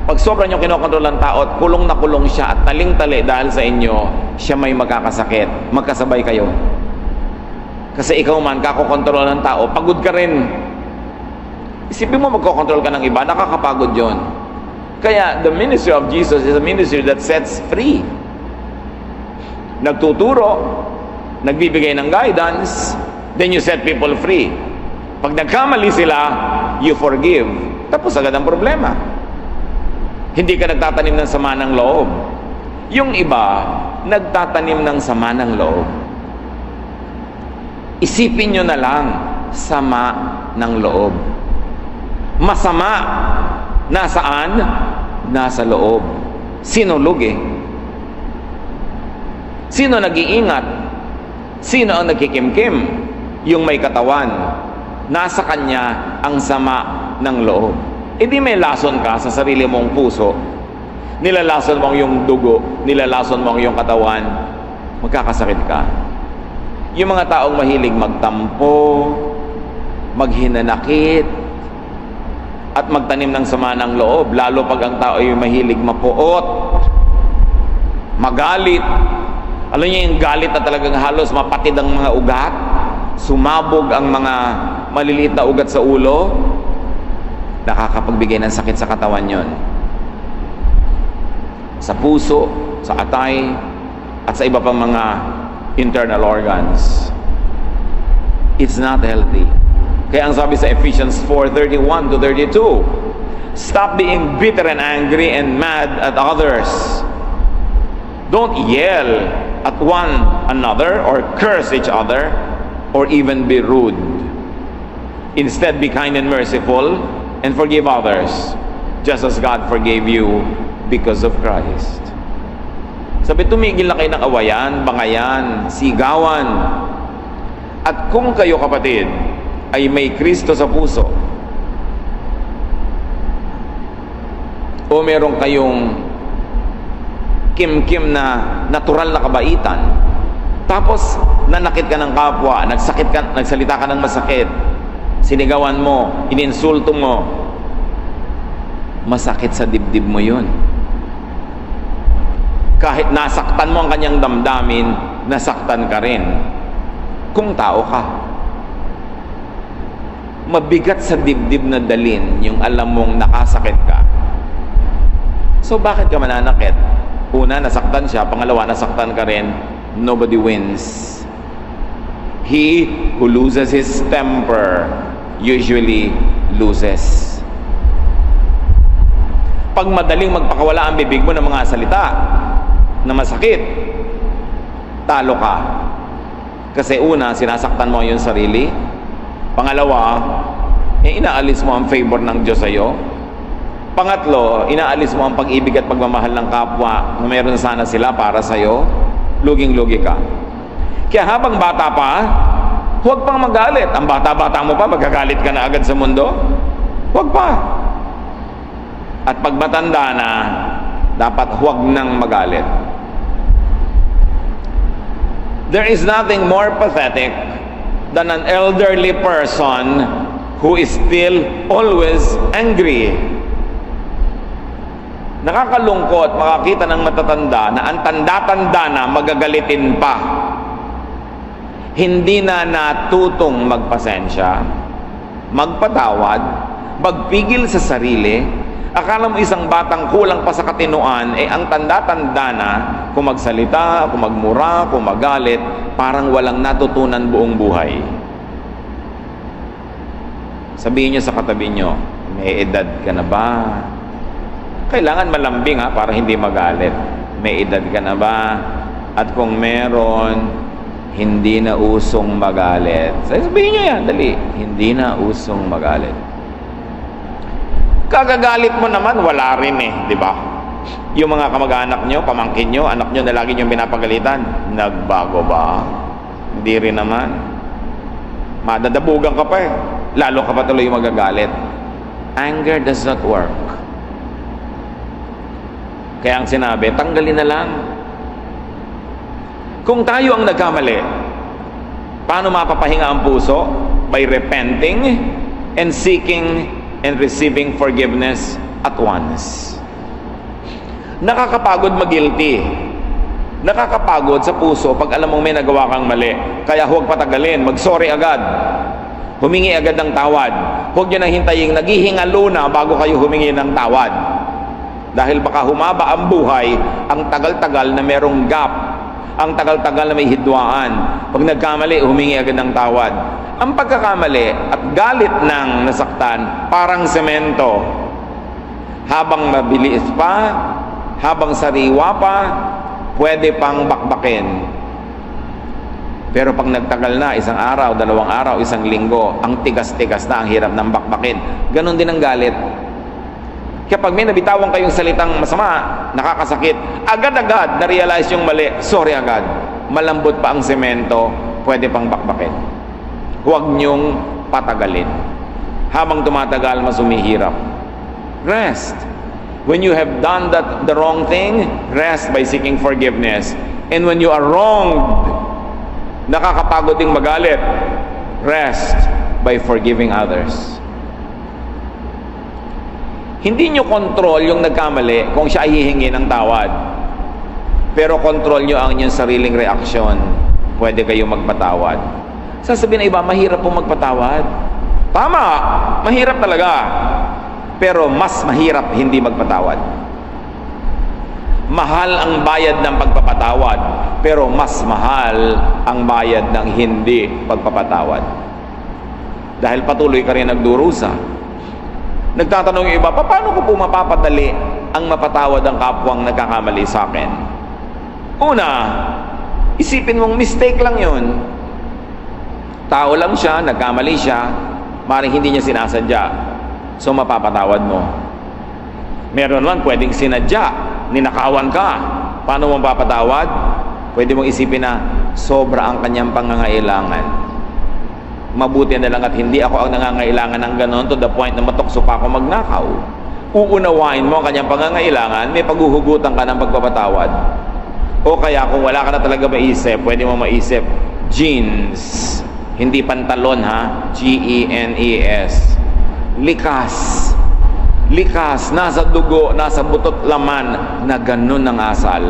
Pag sobra niyo kinokontrol ng tao at kulong na kulong siya at taling-tali dahil sa inyo, siya may magkakasakit. Magkasabay kayo. Kasi ikaw man, kakokontrol ng tao, pagod ka rin. Isipin mo magkokontrol ka ng iba, nakakapagod yon. Kaya the ministry of Jesus is a ministry that sets free. Nagtuturo, nagbibigay ng guidance, then you set people free. Pag nagkamali sila, you forgive. Tapos agad ang problema. Hindi ka nagtatanim ng sama ng loob. Yung iba, nagtatanim ng sama ng loob. Isipin nyo na lang, sama ng loob. Masama, nasaan? Nasa loob. Sinulog eh. Sino nag-iingat? Sino ang nagkikimkim? Yung may katawan. Nasa kanya ang sama ng loob. E di may lason ka sa sarili mong puso. Nilalason mo yung dugo. Nilalason mo yung katawan. Magkakasakit ka. Yung mga taong mahilig magtampo, maghinanakit, at magtanim ng sama ng loob, lalo pag ang tao ay mahilig mapuot, magalit. Alam niyo yung galit na talagang halos mapatid ang mga ugat, sumabog ang mga maliliit na ugat sa ulo, nakakapagbigay ng sakit sa katawan yon. Sa puso, sa atay, at sa iba pang mga internal organs. It's not healthy. Kaya ang sabi sa Ephesians 4:31 to 32, stop being bitter and angry and mad at others. Don't yell at one another or curse each other or even be rude. Instead, be kind and merciful and forgive others, just as God forgave you because of Christ. Sabi, tumigil na kayo ng awayan, bangayan, sigawan. At kung kayo, kapatid, ay may Kristo sa puso, o meron kayong kim-kim na natural na kabaitan, tapos nanakit ka ng kapwa, nagsalita ka ng masakit, sinigawan mo, ininsulto mo, masakit sa dibdib mo yun. Kahit nasaktan mo ang kanyang damdamin, nasaktan ka rin. Kung tao ka, mabigat sa dibdib na dalin yung alam mong nakasakit ka. So bakit ka mananakit? Una, nasaktan siya. Pangalawa, nasaktan ka rin. Nobody wins. He who loses his temper usually loses. Pag madaling magpakawala ang bibig mo ng mga salita na masakit, talo ka. Kasi una, sinasaktan mo yung sarili. Pangalawa, inaalis mo ang favor ng Diyos sa'yo. Pangatlo, inaalis mo ang pag-ibig at pagmamahal ng kapwa na meron sana sila para sa'yo. Luging-lugi ka. Kaya habang bata pa, huwag pang magalit. Ang bata-bata mo pa, magagalit ka na agad sa mundo? Huwag pa. At pag matanda na, dapat huwag nang magalit. There is nothing more pathetic than an elderly person who is still always angry. Nakakalungkot makakita ng matatanda na ang tanda-tanda na magagalitin pa. Hindi na natutong magpasensya, magpatawad, magpigil sa sarili. Akala mo isang batang kulang pa sa katinuan, ang tanda-tanda na, kung magsalita, kung magmura, kung magalit, parang walang natutunan buong buhay. Sabihin niyo sa katabi niyo, may edad ka na ba? Kailangan malambing para hindi magalit. May edad ka na ba? At kung meron, hindi na usong magalit. Sabihin niyo yan, dali. Hindi na usong magalit. Kagagalit mo naman, wala rin di ba? Yung mga kamag-anak nyo, pamangkin nyo, anak nyo na lagi nyo pinapagalitan, nagbago ba? Hindi rin naman. Madadabugan ka pa lalo ka pa tuloy magagalit. Anger does not work. Kaya ang sinabi, tanggalin na lang. Kung tayo ang nagkamali, paano mapapahinga ang puso? By repenting and seeking and receiving forgiveness at once. Nakakapagod mag-guilty. Nakakapagod sa puso pag alam mong may nagawa kang mali. Kaya huwag patagalin, mag-sorry agad. Humingi agad ng tawad. Huwag nyo nang hintayin, naghihingalo na bago kayo humingi ng tawad. Dahil baka humaba ang buhay, ang tagal-tagal na merong gap, ang tagal-tagal na may hidwaan. Pag nagkamali, humingi agad ng tawad. Ang pagkakamali at galit ng nasaktan, parang semento. Habang mabilis pa, habang sariwa pa, pwede pang bakbakin. Pero pag nagtagal na, isang araw, 2 araw, 1 linggo, ang tigas-tigas na, ang hirap ng bakbakin. Ganon din ang galit. Kapag may nabitawan kayong salitang masama, nakakasakit, agad-agad na-realize yung mali, sorry agad. Malambot pa ang semento, pwede pang bakbakin. Huwag niyong patagalin. Habang tumatagal, mas humihirap. Rest. When you have done the wrong thing, rest by seeking forgiveness. And when you are wronged, nakakapagod ding magalit, rest by forgiving others. Hindi nyo control yung nagkamali kung siya ay hihingi ng tawad. Pero control nyo ang inyong sariling reaksyon. Pwede kayong magpatawad. Sasabihin na iba, mahirap po magpatawad. Tama, mahirap talaga. Pero mas mahirap hindi magpatawad. Mahal ang bayad ng pagpapatawad, pero mas mahal ang bayad ng hindi pagpapatawad. Dahil patuloy ka rin nagdurusa. Nagtatanong yung iba, paano ko po mapapadali ang mapatawad ang kapwang nagkakamali sa akin? Una, isipin mong mistake lang yun. Tao lang siya, nagkamali siya, maring hindi niya sinasadya. So mapapatawad mo. Meron man pwedeng sinadya, ninakawan ka. Paano mo mapapatawad? Pwede mong isipin na sobra ang kanyang pangangailangan. Mabuti na lang at hindi ako ang nangangailangan ng ganon to the point na matukso pa ako magnakaw. Uunawain mo ang kanyang pangangailangan, may paghuhugutan ka ng pagpapatawad. O kaya kung wala ka na talaga maisip, pwede mo maisip, jeans, hindi pantalon ha, G-E-N-E-S. Likas. Likas, nasa dugo, nasa butot laman na ganon ng asal.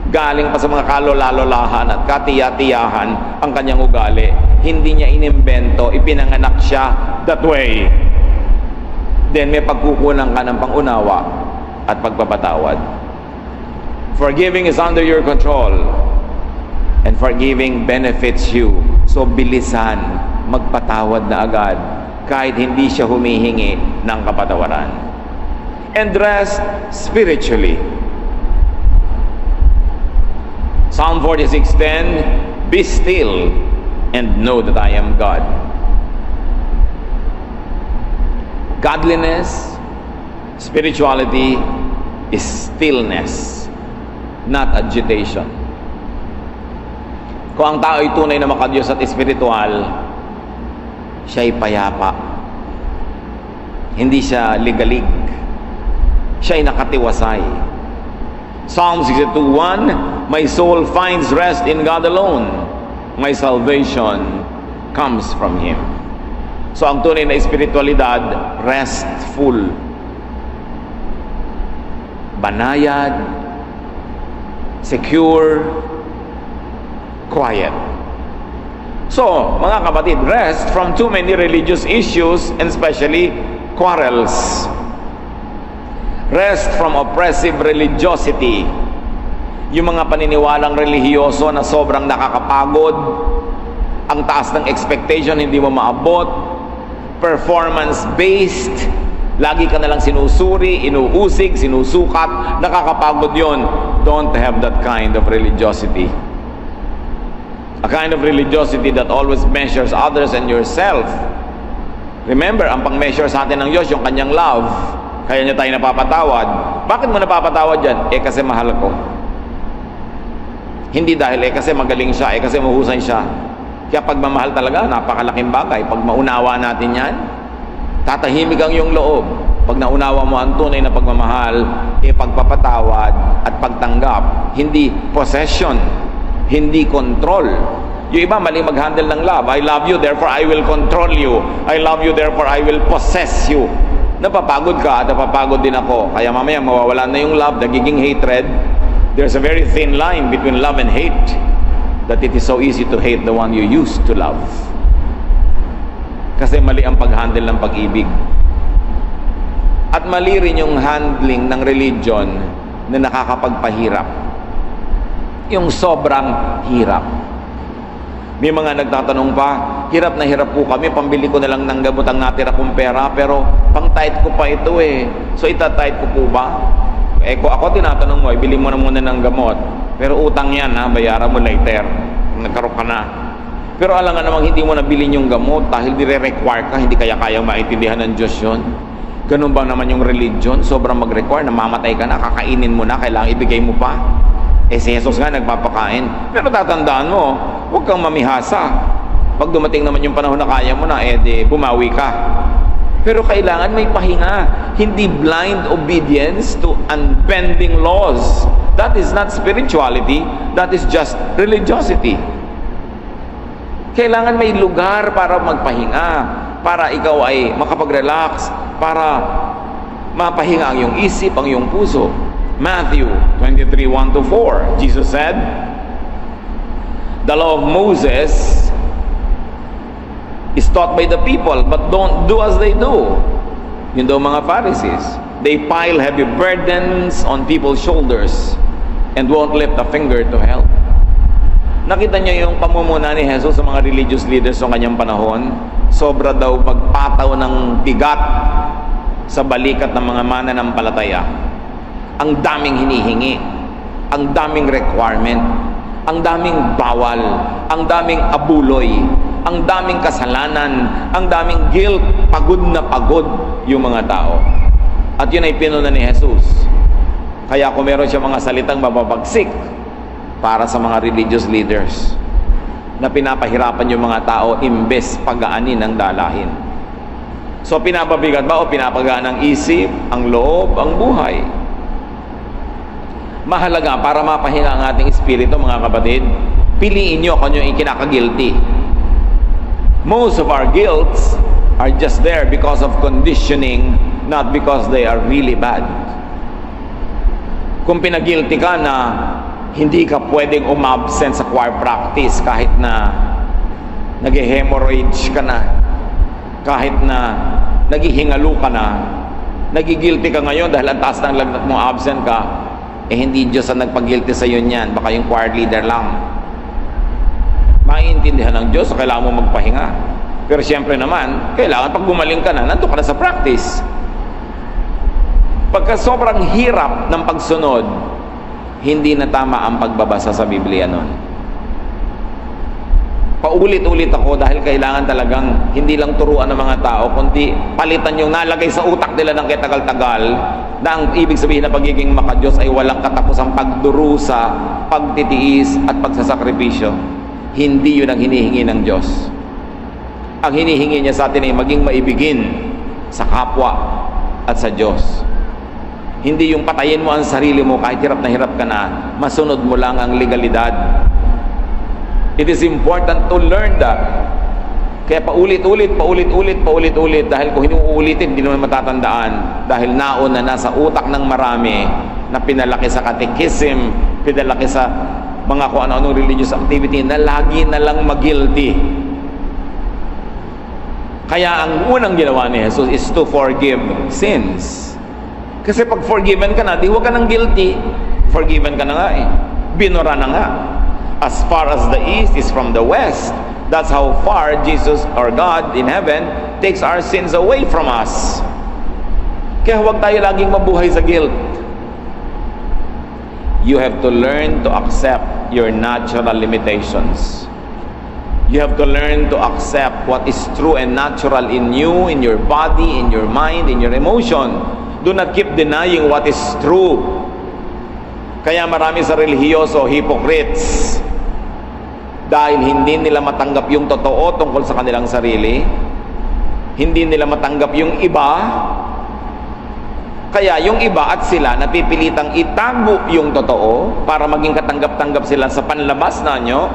Galing pa sa mga kalolalahan at katiya-tiyahan ang kanyang ugali. Hindi niya inimbento, ipinanganak siya that way. Then may pagkukunan ka ng pangunawa at pagpapatawad. Forgiving is under your control. And forgiving benefits you. So bilisan, magpatawad na agad kahit hindi siya humihingi ng kapatawaran. And rest spiritually. Psalm 46:10, be still and know that I am God. Godliness, spirituality is stillness, not agitation. Kung ang tao ay tunay na makadiyos at espiritual, siya ay payapa. Hindi siya ligalig. Siya ay nakatiwasay. Psalm 62:1, my soul finds rest in God alone. My salvation comes from Him. So ang tunay na espiritualidad, restful. Banayad, secure, quiet. So, mga kapatid, rest from too many religious issues and especially quarrels. Rest from oppressive religiosity. Yung mga paniniwalang relihiyoso na sobrang nakakapagod, ang taas ng expectation hindi mo maabot, performance-based, lagi ka nalang sinusuri, inuusig, sinusukat, nakakapagod yon. Don't have that kind of religiosity. A kind of religiosity that always measures others and yourself. Remember, ang pang-measure sa atin ng Diyos, yung kanyang love. Kaya niya tayo napapatawad. Bakit mo napapatawad yan? Kasi mahal ko. Hindi dahil kasi magaling siya, kasi mahusay siya. Kaya pagmamahal talaga, napakalaking bagay. Pag maunawa natin yan, tatahimik ang iyong loob. Pag naunawa mo ang tunay na pagmamahal, pagpapatawad at pagtanggap, hindi possession, hindi control. Yung iba, mali mag-handle ng love. I love you, therefore I will control you. I love you, therefore I will possess you. Napapagod ka, napapagod din ako. Kaya mamaya mawawala na yung love, nagiging hatred. There's a very thin line between love and hate, that it is so easy to hate the one you used to love. Kasi mali ang pag-handle ng pag-ibig. At mali rin yung handling ng religion na nakakapagpahirap. Yung sobrang hirap. May mga nagtatanong pa, hirap na hirap po kami, pambili ko na lang ng gamot ang natira kong pera, pero pang-tithe ko pa ito eh. So ita-tithe ko po ba? Kung ako tinatanong mo, ibili mo na muna ng gamot. Pero utang yan ha, bayaran mo later. Nagkaroon ka na. Pero alam nga namang hindi mo nabilin yung gamot dahil dire-require ka, hindi kaya maintindihan ng Diyos yun. Ganun ba naman yung religion? Sobrang mag-require, namamatay ka na, kakainin mo na, kailangan ibigay mo pa. Si Jesus nga nagpapakain. Pero tatandaan mo, huwag kang mamihasa. Pag dumating naman yung panahon na kaya mo na, bumawi ka. Pero kailangan may pahinga. Hindi blind obedience to unbending laws. That is not spirituality. That is just religiosity. Kailangan may lugar para magpahinga, para ikaw ay makapag-relax, para mapahinga ang iyong isip, ang iyong puso. Matthew 23:1-4, Jesus said, "The law of Moses is taught by the people, but don't do as they do." Yun daw mga Pharisees. They pile heavy burdens on people's shoulders and won't lift a finger to help. Nakita niyo yung pamumuna ni Jesus sa mga religious leaders sa kanyang panahon? Sobra daw magpataw ng bigat sa balikat ng mga mananampalataya. Ang daming hinihingi, ang daming requirement, ang daming bawal, ang daming abuloy, ang daming kasalanan, ang daming guilt, pagod na pagod yung mga tao. At yun ay pinuna ni Jesus. Kaya kung meron siya mga salitang mababagsik para sa mga religious leaders na pinapahirapan yung mga tao imbes pagaanin ang dalahin. So pinapabigat ba o pinapagaan ang isip, ang loob, ang buhay? Mahalaga para mapahinga ang ating espiritu, mga kapatid, piliin nyo kung yung ikinaka-guilty. Most of our guilts are just there because of conditioning, not because they are really bad. Kung pinag-guilty ka na hindi ka pwedeng umabsent sa choir practice kahit na nag-hemorrhage ka na, kahit na naghihingalo ka na, nagigilty ka ngayon dahil ang taas ng lagnat mo, absent ka, hindi Diyos ang nagpag-guilty sa iyo niyan, baka yung choir leader lang. Maiintindihan ng Diyos, so kailangan mo magpahinga. Pero siyempre naman, kailangan pag gumaling ka na, nandun ka na sa practice. Pagka sobrang hirap ng pagsunod, hindi na tama ang pagbabasa sa Biblia nun. Paulit-ulit ako dahil kailangan talagang hindi lang turuan ng mga tao, kundi palitan yung nalagay sa utak nila ng katagal-tagal na ang ibig sabihin na pagiging makadiyos ay walang katapusang pagdurusa, pagtitiis at pagsasakripisyo. Hindi yun ang hinihingi ng Diyos. Ang hinihingi niya sa atin ay maging maibigin sa kapwa at sa Diyos. Hindi yung patayin mo ang sarili mo kahit hirap ka na, masunod mo lang ang legalidad. It is important to learn that. Kaya paulit-ulit dahil kung hindi mo uulitin, hindi naman matatandaan dahil nauna na sa utak ng marami na pinalaki sa catechism, pinalaki sa mga kung ano-anong religious activity na lagi na lang mag-guilty. Kaya ang unang ginawa ni Jesus is to forgive sins. Kasi pag forgiven ka na, di huwag ka ng guilty. Forgiven ka na nga eh. Binura na nga. As far as the east is from the west, that's how far Jesus or God in heaven takes our sins away from us. Kaya huwag tayo laging mabuhay sa guilt. You have to learn to accept your natural limitations. You have to learn to accept what is true and natural in you, in your body, in your mind, in your emotion. Do not keep denying what is true. Kaya marami sa relihiyoso, hypocrites. dahil hindi nila matanggap yung totoo tungkol sa kanilang sarili, hindi nila matanggap yung iba, kaya yung iba at sila napipilitang itago yung totoo para maging katanggap-tanggap sila sa panlabas na nyo,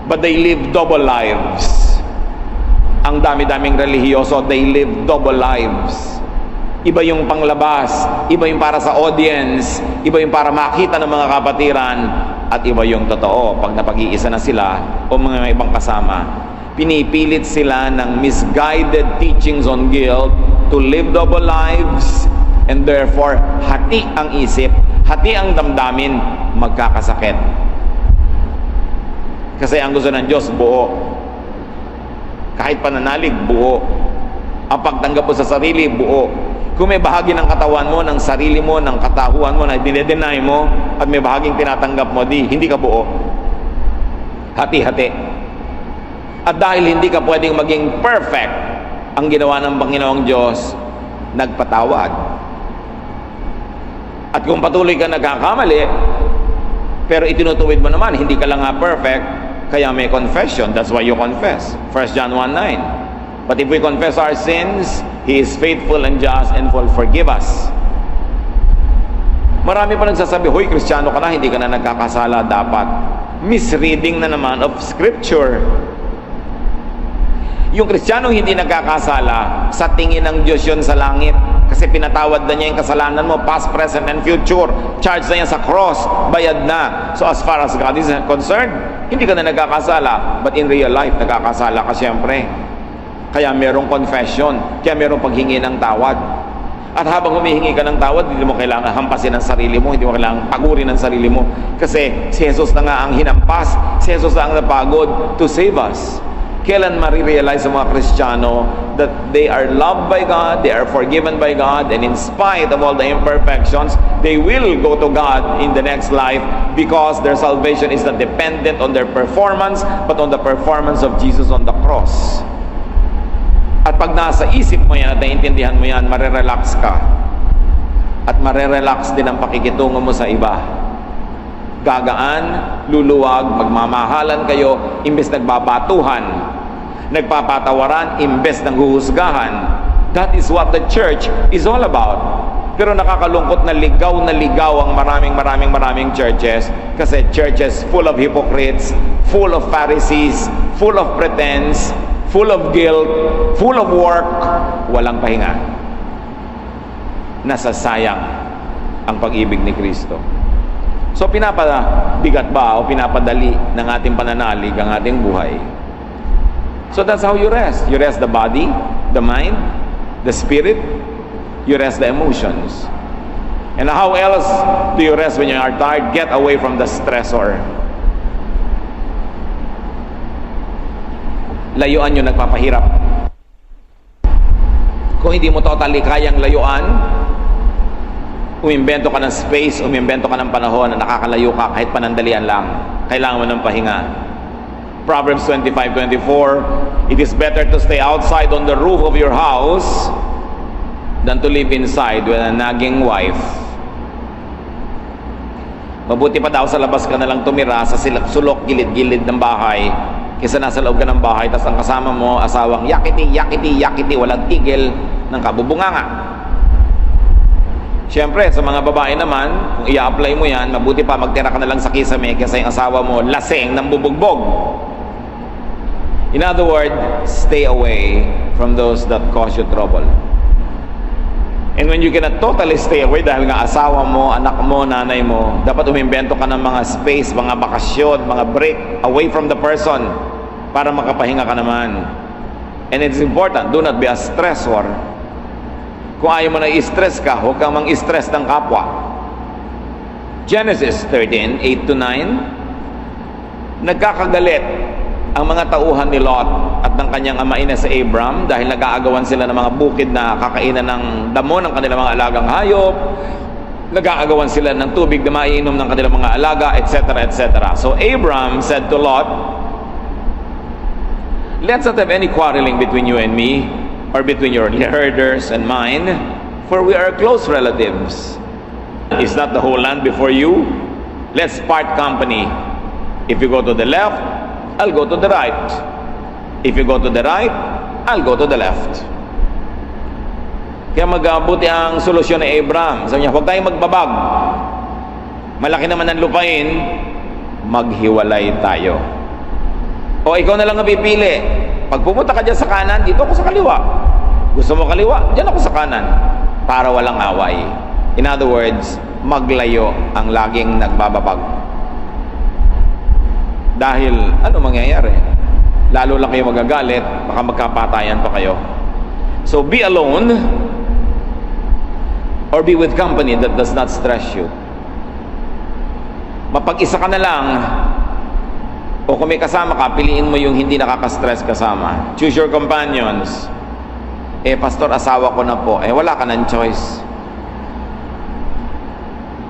but they live double lives. Ang dami-daming relihiyoso, they live double lives. Iba yung panglabas, iba yung para sa audience, iba yung para makita ng mga kapatiran, at iba yung totoo. Pag napag-iisa na sila o mga may ibang kasama, pinipilit sila ng misguided teachings on guilt to live double lives, and therefore hati ang isip, hati ang damdamin, magkakasakit. Kasi ang gusto ng Diyos, buo. Kahit pananalig, buo. Ang pagtanggap mo sa sarili, buo. Kung may bahagi ng katawan mo, ng sarili mo, ng katahuan mo na dinedenay mo, at may bahaging tinatanggap mo, hindi ka buo. Hati-hati. At dahil hindi ka pwedeng maging perfect, ang ginawa ng Panginoong Diyos, nagpatawad. At kung patuloy ka nagkakamali, pero itinutuwid mo naman, hindi ka lang nga perfect, kaya may confession. That's why you confess. 1 John 1:9. But if we confess our sins, He is faithful and just and will forgive us. Marami pa nagsasabi, hoy, Kristiyano ka na, hindi ka na nagkakasala dapat. Misreading na naman of Scripture. Yung Kristiyanong hindi nagkakasala, sa tingin ng Diyos yun sa langit. Kasi pinatawad na niya yung kasalanan mo, past, present, and future. Charge na niya sa cross, bayad na. So as far as God is concerned, hindi ka na nagkakasala. But in real life, nagkakasala ka siyempre. Kaya merong confession, kaya merong paghingi ng tawad. At habang humihingi ka ng tawad, hindi mo kailangan hampasin ang sarili mo, hindi mo kailangan pagurin ang sarili mo. Kasi si Jesus na nga ang hinampas, si Jesus na ang napagod to save us. Kailan marirealize sa mga Kristiyano that they are loved by God, they are forgiven by God, and in spite of all the imperfections, they will go to God in the next life because their salvation is not dependent on their performance, but on the performance of Jesus on the cross. At pag nasa isip mo yan at naiintindihan mo yan, marerelax ka. At marerelax din ang pakikitungo mo sa iba. Gagaan, luluwag, magmamahalan kayo, imbes nagbabatuhan. Nagpapatawaran, imbes ng huhusgahan. That is what the church is all about. Pero nakakalungkot na ligaw ang maraming churches, kasi churches full of hypocrites, full of Pharisees, full of pretense, full of guilt, full of work, walang pahinga. Nasasayang ang pag-ibig ni Kristo. So pinapabigat ba o pinapadali ng ating pananalig ang ating buhay? So that's how you rest. You rest the body, the mind, the spirit, you rest the emotions. And how else do you rest when you are tired? Get away from the stressor. Layuan yung nagpapahirap. Kung hindi mo totally kayang layuan, umimbento ka ng space, umimbento ka ng panahon na nakakalayo ka kahit panandalian lang. Kailangan mo ng pahinga. Proverbs 25:24, it is better to stay outside on the roof of your house than to live inside with a nagging wife. Mabuti pa daw sa labas ka na lang tumira sa sulok, gilid-gilid ng bahay, kaysa nasa loob ka ng bahay, tas ang kasama mo, asawang yakiti, walang tigil ng kabubunganga. Siyempre, sa mga babae naman, kung i-apply mo yan, mabuti pa magtira ka na lang sa kisame kaysa yung asawa mo laseng ng bubugbog. In other words, stay away from those that cause you trouble. And when you cannot totally stay away dahil nga asawa mo, anak mo, nanay mo, dapat umimbento ka ng mga space, mga bakasyon, mga break away from the person para makapahinga ka naman. And it's important, do not be a stressor. Kung ayaw mo na i-stress ka, huwag kang mang-stress ng kapwa. Genesis 13:8-9, nagkakagalit ang mga tauhan ni Lot at ng kanyang amain na sa Abram dahil nag-aagawan sila ng mga bukid na kakainan ng damo ng kanilang mga alagang hayop, nag-aagawan sila ng tubig na maiinom ng kanilang mga alaga, etc., etc. So Abram said to Lot, let's not have any quarreling between you and me, or between your herders and mine, for we are close relatives. Is not the whole land before you? Let's part company. If you go to the left, I'll go to the right. If you go to the right, I'll go to the left. Kaya magabuti ang solusyon ni Abraham. Sabi niya, huwag tayong magbabag. Malaki naman ang lupain, maghiwalay tayo. O ikaw na lang ang pipili. Pag pumunta ka dyan sa kanan, dito ako sa kaliwa. Gusto mo kaliwa, dyan ako sa kanan. Para walang away. In other words, maglayo ang laging nagbababag. Dahil, ano mangyayari? Lalo lang kayo magagalit, baka magkapatayan pa kayo. So, be alone or be with company that does not stress you. Mapag-isa ka na lang, o kung may kasama ka, piliin mo yung hindi nakaka-stress kasama. Choose your companions. Pastor, asawa ko na po. Wala ka ng choice.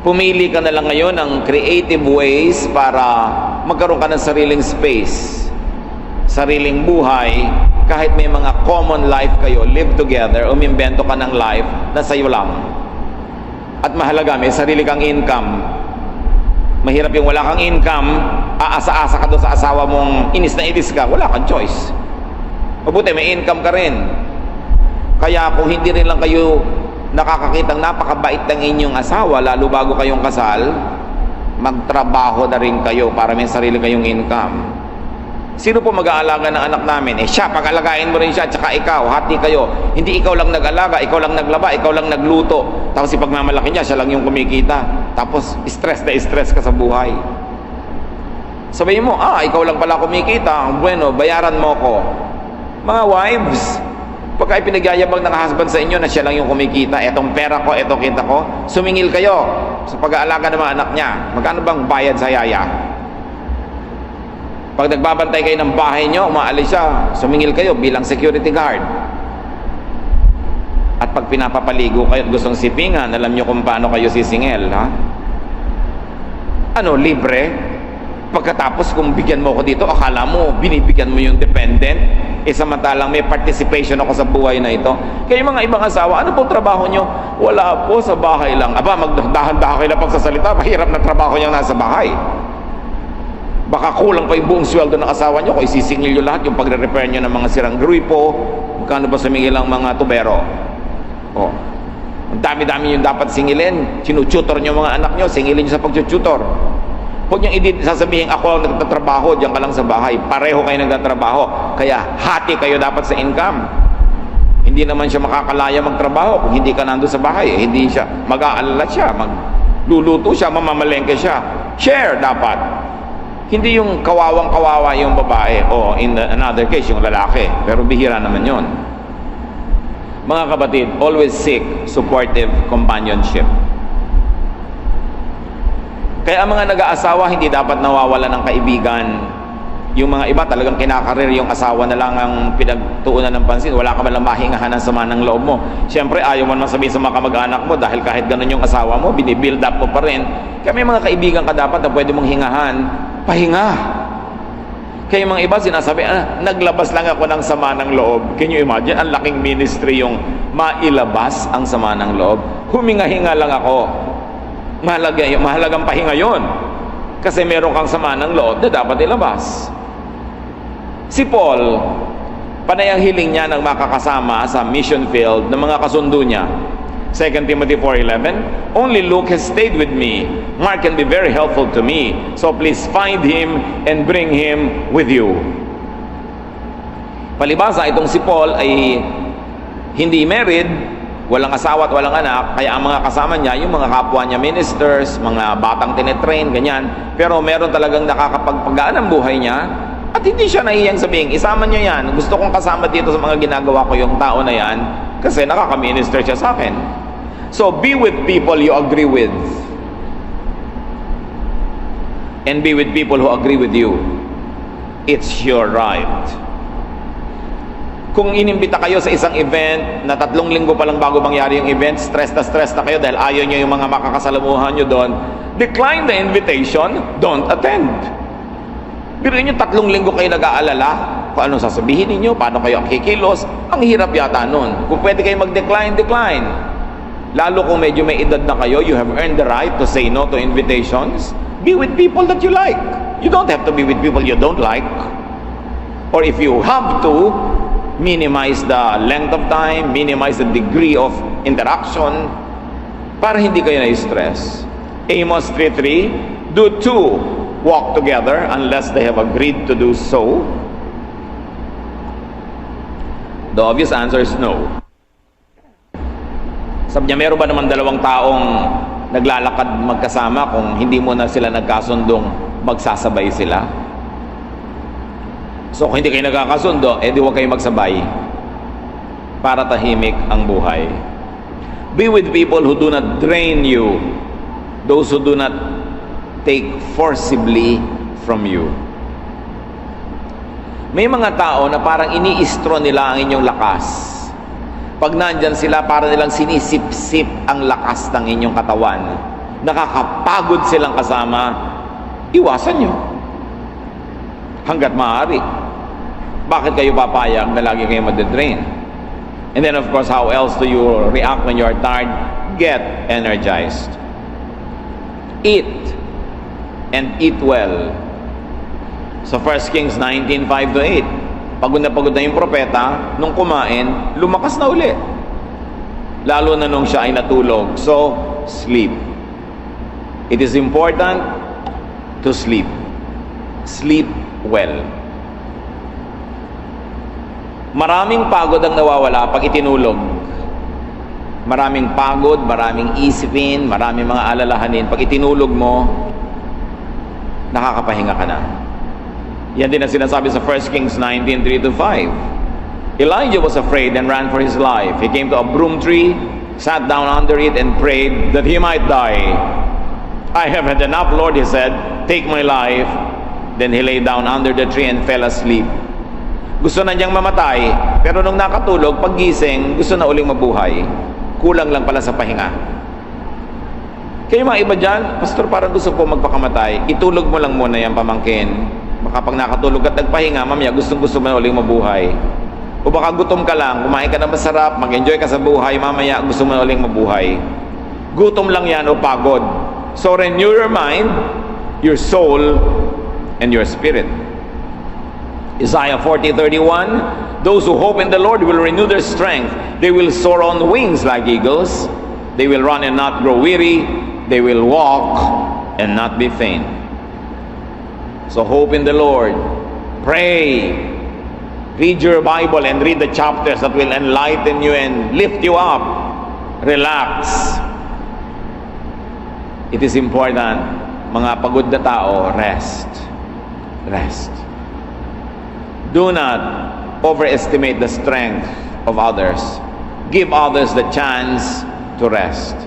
Pumili ka na lang ngayon ng creative ways para magkaroon ka ng sariling space, sariling buhay, kahit may mga common life kayo, live together, umimbento ka ng life na sa'yo lang. At mahalaga, may sarili kang income. Mahirap yung wala kang income, aasa-asa ka doon sa asawa mong inis na inis ka, wala kang choice. Mabuti, may income ka rin. Kaya kung hindi rin lang kayo nakakakitang napakabait ng inyong asawa, lalo bago kayong kasal, magtrabaho na rin kayo para may sarili kayong income. Sino po mag-aalaga ng anak namin? Siya, pag-alagain mo rin siya, tsaka ikaw, hati kayo. Hindi ikaw lang nag-alaga, ikaw lang naglaba, ikaw lang nagluto. Tapos ipagmamalaki niya, siya lang yung kumikita. Tapos stress na stress ka sa buhay. Sabihin mo, ikaw lang pala kumikita, bueno, bayaran mo ko. Mga wives, pagka ipinagyayabang ng husband sa inyo na siya lang yung kumikita, etong pera ko, etong kita ko, sumingil kayo sa pag-aalaga ng mga anak niya. Magkano bang bayad sa yaya? Pag nagbabantay kayo ng bahay nyo, umaalis siya, sumingil kayo bilang security guard. At pag pinapapaligo kayo at gustong sipingan, alam nyo kung paano kayo sisingil, ha? Libre? Pagkatapos kung bigyan mo ko dito, akala mo, binibigyan mo yung dependent, samantalang may participation ako sa buhay na ito. Kaya mga ibang asawa, ano pong trabaho nyo? Wala po, sa bahay lang. Magdahan-dahan kayo na pagsasalita, mahirap na trabaho nyo nasa bahay. Baka kulang pa yung buong sweldo ng asawa nyo kung isisingil nyo lahat yung pagre-repair nyo ng mga sirang grupo. Magkano ba sumingil ang mga tubero? Ang dami-dami yung dapat singilin. Sinututor nyo mga anak nyo, singilin nyo sa pagtututor. Huwag nyo sasabihin, ako ang nagtatrabaho, diyan ka lang sa bahay. Pareho kayo nagtatrabaho. Kaya hati kayo dapat sa income. Hindi naman siya makakalaya magtrabaho kung hindi ka nandun sa bahay. Hindi siya, mag-aalala siya, magluluto siya, mamamalengke siya. Share dapat. Hindi yung kawawang-kawawa yung babae o in another case yung lalaki. Pero bihira naman yon. Mga kapatid, always seek supportive companionship. Kaya ang mga nag-aasawa hindi dapat nawawala ng kaibigan. Yung mga iba talagang kinakarir yung asawa na lang ang pinagtuunan ng pansin. Wala ka malang mahingahan ng sama ng loob mo. Siyempre ayaw mo naman sabihin sa mga kamag-anak mo dahil kahit ganun yung asawa mo, binibuild up mo pa rin. Kaya may mga kaibigan ka dapat na pwede mong hingahan. Pahinga. Kaya yung mga iba sinasabi, naglabas lang ako ng sama ng loob. Can you imagine? Ang laking ministry yung mailabas ang sama ng loob. Huminga-hinga lang ako. Mahalagang pahinga yon. Kasi meron kang sama ng loob na dapat ilabas. Si Paul, panay ang hiling niya ng makakasama sa mission field ng mga kasundo niya. 2 Timothy 4:11, only Luke has stayed with me. Mark can be very helpful to me. So please find him and bring him with you. Palibasa, itong si Paul ay hindi married, walang asawa at walang anak, kaya ang mga kasama niya, yung mga kapwa niya ministers, mga batang tinetrain, ganyan. Pero meron talagang nakakapagpagaan ang buhay niya at hindi siya nahiyang sabihin, isama niyo yan. Gusto kong kasama dito sa mga ginagawa ko yung tao na yan kasi nakaka-minister siya sa akin. So, be with people you agree with. And be with people who agree with you. It's your right. Kung inimbita kayo sa isang event na 3 linggo pa lang bago mangyari yung event, stress na kayo dahil ayaw nyo yung mga makakasalamuhan nyo doon, decline the invitation, don't attend. Pero yun yung 3 linggo kayo nag-aalala kung anong sasabihin ninyo, paano kayo kikilos, ang hirap yata nun. Kung pwede kayo mag-decline, decline. Lalo kung medyo may edad na kayo, you have earned the right to say no to invitations. Be with people that you like. You don't have to be with people you don't like. Or if you have to, minimize the length of time, minimize the degree of interaction para hindi kayo na-stress. Amos 3:3, do two walk together unless they have agreed to do so? The obvious answer is no. Sabi niya, meron ba naman dalawang taong naglalakad magkasama kung hindi mo na sila nagkasundong magsasabay sila? So kung hindi kayo nagkakasundo, edi huwag kayo magsabay para tahimik ang buhay. Be with people who do not drain you, those who do not take forcibly from you. May mga tao na parang iniistro nila ang inyong lakas. Pag nandyan sila, parang nilang sinisip-sip ang lakas ng inyong katawan. Nakakapagod silang kasama, iwasan nyo. Hanggat maaari. Bakit kayo papayag na lagi kayo madidrain? And then of course, how else do you react when you are tired? Get energized. Eat. And eat well. So 1 Kings 19:5-8. Pagod na yung propeta, nung kumain, lumakas na uli. Lalo na nung siya ay natulog. So, sleep. It is important to sleep. Sleep well. Maraming pagod ang nawawala pag itinulog. Maraming pagod, maraming isipin, maraming mga alalahanin. Pag itinulog mo, nakakapahinga ka na. Yan din ang sinasabi sa 1 Kings 19:3-5. Elijah was afraid and ran for his life. He came to a broom tree, sat down under it, and prayed that he might die. I have had enough, Lord, he said. Take my life. Then he lay down under the tree and fell asleep. Gusto na niyang mamatay, pero nung nakatulog, paggising, gusto na uling mabuhay. Kulang lang pala sa pahinga. Kayo mga iba dyan, Pastor, parang gusto ko magpakamatay. Itulog mo lang muna yan, pamangkin. Baka pag nakatulog at nagpahinga, mamaya gustong-gusto mo na uling mabuhay. O baka gutom ka lang, kumain ka na masarap, mag-enjoy ka sa buhay, mamaya gusto mo na uling mabuhay. Gutom lang yan o pagod. So renew your mind, your soul, and your spirit. Isaiah 40:31, those who hope in the Lord will renew their strength. They will soar on wings like eagles. They will run and not grow weary. They will walk and not be faint. So hope in the Lord. Pray. Read your Bible and read the chapters that will enlighten you and lift you up. Relax. It is important, mga pagod na tao, rest. Rest. Do not overestimate the strength of others. Give others the chance to rest.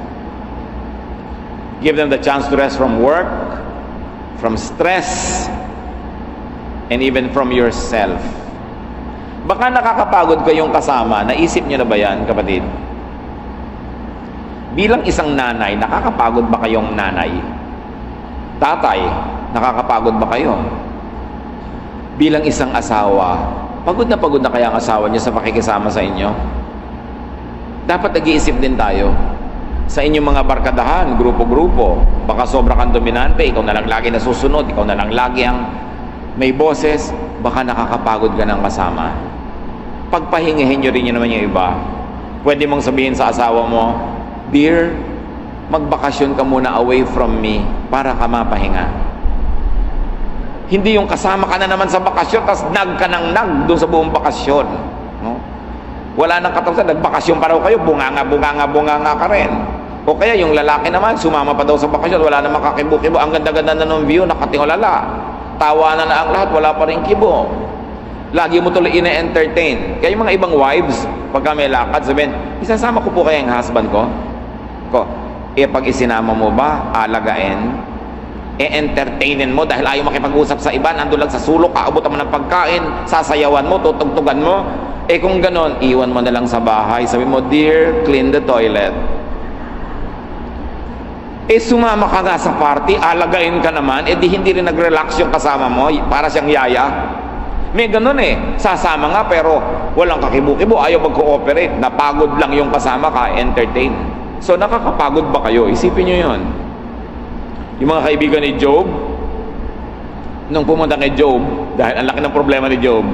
Give them the chance to rest from work, from stress, and even from yourself. Baka nakakapagod kayong kasama. Naisip niyo na ba yan, kapatid? Bilang isang nanay, nakakapagod ba kayong nanay? Tatay, nakakapagod ba kayo? Bilang isang asawa, pagod na kaya ang asawa niyo sa pakikisama sa inyo? Dapat nag-iisip din tayo. Sa inyong mga barkadahan, grupo-grupo, baka sobra kang dominante, ikaw na lang lagi nasusunod, ikaw na lang lagi ang may boses, baka nakakapagod ka ng kasama. Pagpahingahin nyo rin yun naman yung iba. Pwede mong sabihin sa asawa mo, dear, magbakasyon ka muna away from me para ka mapahinga. Hindi yung kasama ka na naman sa bakasyon, tapos nag ka ng nag doon sa buong bakasyon. No? Wala nang katapusan, nagbakasyon pa raw kayo, bunganga ka rin. O kaya yung lalaki naman, sumama pa daw sa bakasyon, wala namang kakibo-kibo, ang ganda-ganda na ng view, nakatingolala. Tawanan na ang lahat, wala pa rin kibo. Lagi mo tuloy ine-entertain. Kaya yung mga ibang wives, pagka may lakad, sabihin, isasama ko po kaya yung husband ko? Pag isinama mo ba, alagain? E-entertainin mo dahil ayaw makipag-usap sa iba, nandun lang sa sulok, aabutan mo ng pagkain, sasayawan mo, tutugtugan mo. Kung ganon, iwan mo na lang sa bahay. Sabi mo, dear, clean the toilet. Sumama ka nga sa party, alagain ka naman, di hindi rin nag-relax yung kasama mo, para siyang yaya. May ganon sasama nga pero walang kakibu-kibo, ayaw mag-cooperate, napagod lang yung kasama ka, entertain. So nakakapagod ba kayo? Isipin nyo yun. Yung mga kaibigan ni Job, nung pumunta kay Job, Dahil ang laki ng problema ni Job.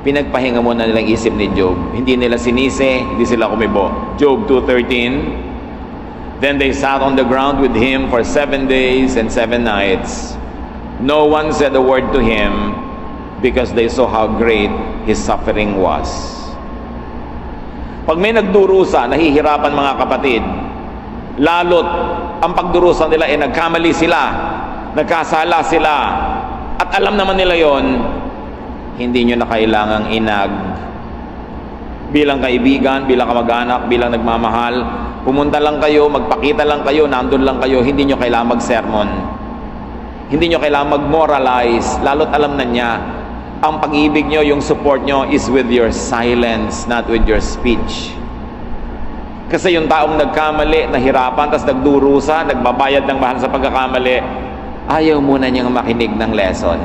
Pinagpahinga muna nilang isip ni Job. Hindi nila sinisi, hindi sila kumibo. Job 2:13. Then they sat on the ground with him for 7 days and 7 nights. No one said a word to him because they saw how great his suffering was. Pag may nagdurusa, nahihirapan mga kapatid, lalot ang pagdurusa nila ay nagkamali sila, nagkasala sila, at alam naman nila yon, hindi nyo na kailangang inag. Bilang kaibigan, bilang kamag-anak, bilang nagmamahal, pumunta lang kayo, magpakita lang kayo, nandun lang kayo, hindi nyo kailangang mag-sermon. Hindi nyo kailangang mag-moralize, lalo't alam na niya, ang pag-ibig nyo, yung support nyo is with your silence, not with your speech. Kasi yung taong nagkamali, nahirapan, tas nagdurusa, nagbabayad ng mahal sa pagkakamali, ayaw muna niyang makinig ng lesson.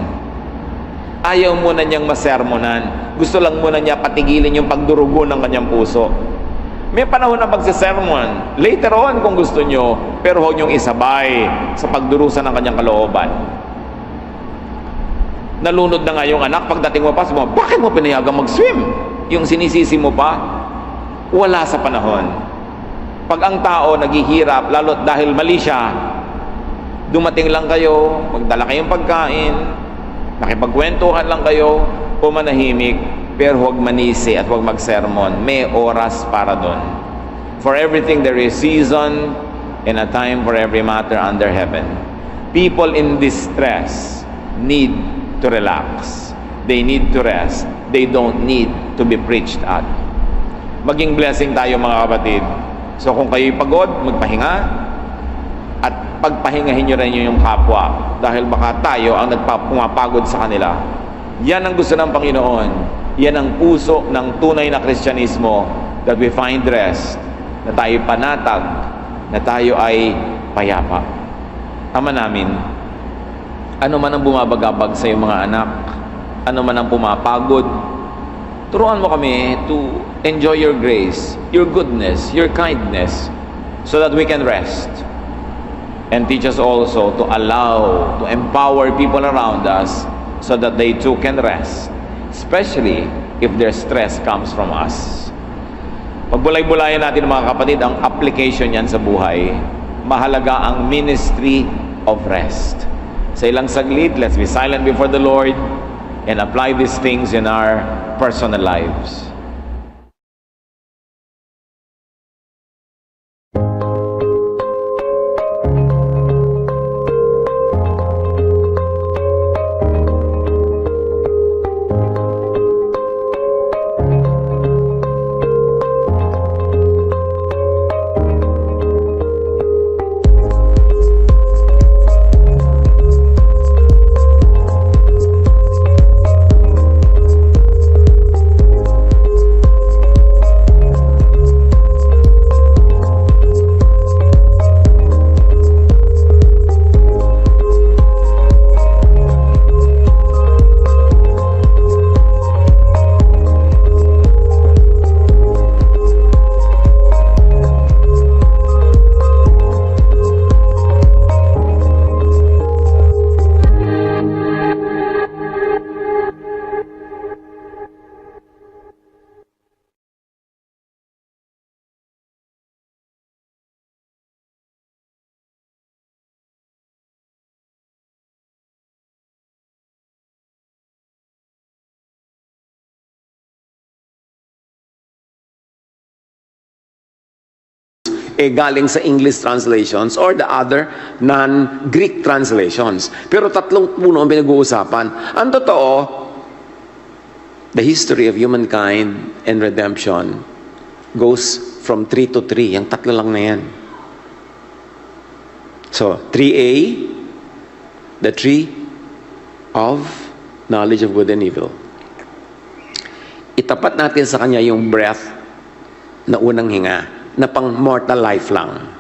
Ayaw muna niyang masermonan. Gusto lang muna niya patigilin yung pagdurugo ng kanyang puso. May panahon na magsisermon. Later on kung gusto niyo, pero huwag niyong isabay sa pagdurusa ng kanyang kalooban. Nalunod na nga yung anak, pagdating mo pa, bakit mo pinayagang mag-swim? Yung sinisisi mo pa, wala sa panahon. Pag ang tao naghihirap, lalo dahil mali siya, dumating lang kayo, magdala kayong pagkain, nakipagkwentuhan lang kayo, pumanahimik, pero huwag manisi at huwag magsermon. May oras para doon. For everything there is season and a time for every matter under heaven. People in distress need to relax. They need to rest. They don't need to be preached at. Maging blessing tayo mga kapatid. So kung kayo'y pagod, magpahinga, at pagpahingahin nyo rin yung kapwa dahil baka tayo ang pumapagod sa kanila. Yan ang gusto ng Panginoon. Yan ang puso ng tunay na Kristyanismo, that we find rest, na tayo panatag, na tayo ay payapa. Ama namin, ano man ang bumabagabag sa iyong mga anak, ano man ang pumapagod, turuan mo kami to enjoy your grace, your goodness, your kindness, so that we can rest. And teach us also to allow, to empower people around us so that they too can rest, especially if their stress comes from us. Pagbulay-bulayan natin mga kapatid, ang application yan sa buhay. Mahalaga ang ministry of rest. Sa ilang saglit, let's be silent before the Lord and apply these things in our personal lives. Galing sa English translations or the other non-Greek translations. Pero tatlong puno ang pinag-uusapan. Ang totoo, the history of humankind and redemption goes from 3 to 3. Yung tatlo lang na yan. So, 3a, the tree of knowledge of good and evil. Itapat natin sa kanya yung breath na unang hinga, na pang mortal life lang.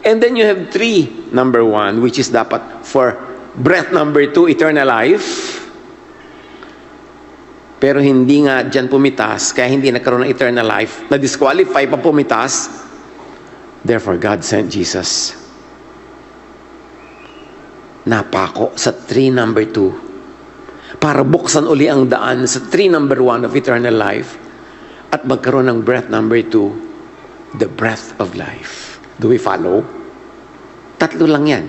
And then you have 3, number 1, which is dapat for breath number 2, eternal life. Pero hindi nga dyan pumitas, kaya hindi nagkaroon ng eternal life, na-disqualify pa pumitas. Therefore, God sent Jesus. napako sa tree number 2 para buksan uli ang daan sa tree number 1 of eternal life at magkaroon ng breath number 2, the breath of life. Do we follow? Tatlo lang yan.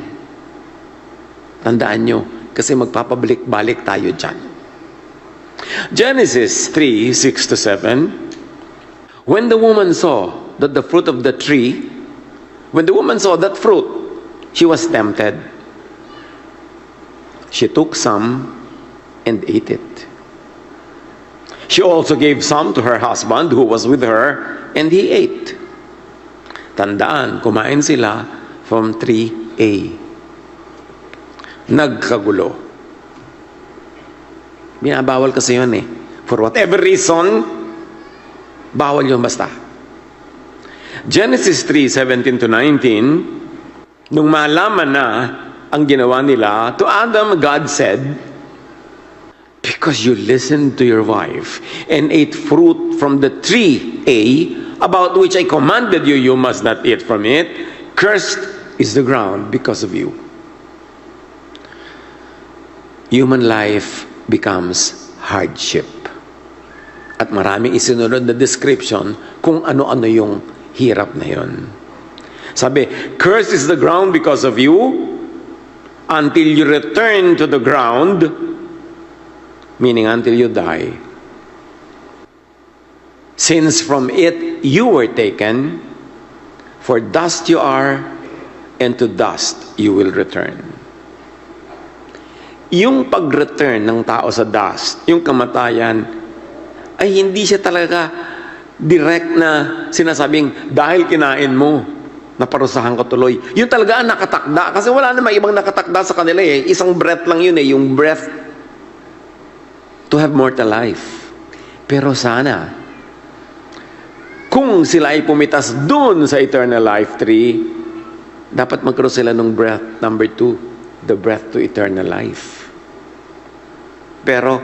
Tandaan nyo, kasi magpapabalik-balik tayo dyan. Genesis 3:6-7. When the woman saw that the fruit of the tree, when the woman saw that fruit, she was tempted. She took some and ate it. She also gave some to her husband who was with her, and he ate. Tandaan, kumain sila from tree A. Nagkagulo. Binabawal kasi yun eh. For whatever reason, bawal yun basta. Genesis 3:17-19, nung malaman na ang ginawa nila, to Adam, God said, because you listened to your wife and ate fruit from the tree A, about which I commanded you, you must not eat from it, cursed is the ground because of you. Human life becomes hardship. At maraming isinunod na description kung ano-ano yung hirap na yun. Sabi, cursed is the ground because of you until you return to the ground, meaning until you die. Since from it you were taken, for dust you are, and to dust you will return. Yung pag-return ng tao sa dust, yung kamatayan, ay hindi siya talaga direct na sinasabing, dahil kinain mo, naparusahan ka tuloy. Yun talaga ang nakatakda. Kasi wala namang ibang nakatakda sa kanila eh. Isang breath lang yun eh, yung breath to have mortal life. Pero sana, kung sila ay pumitas dun sa eternal life tree, dapat magkaroon sila ng breath number 2, the breath to eternal life. Pero,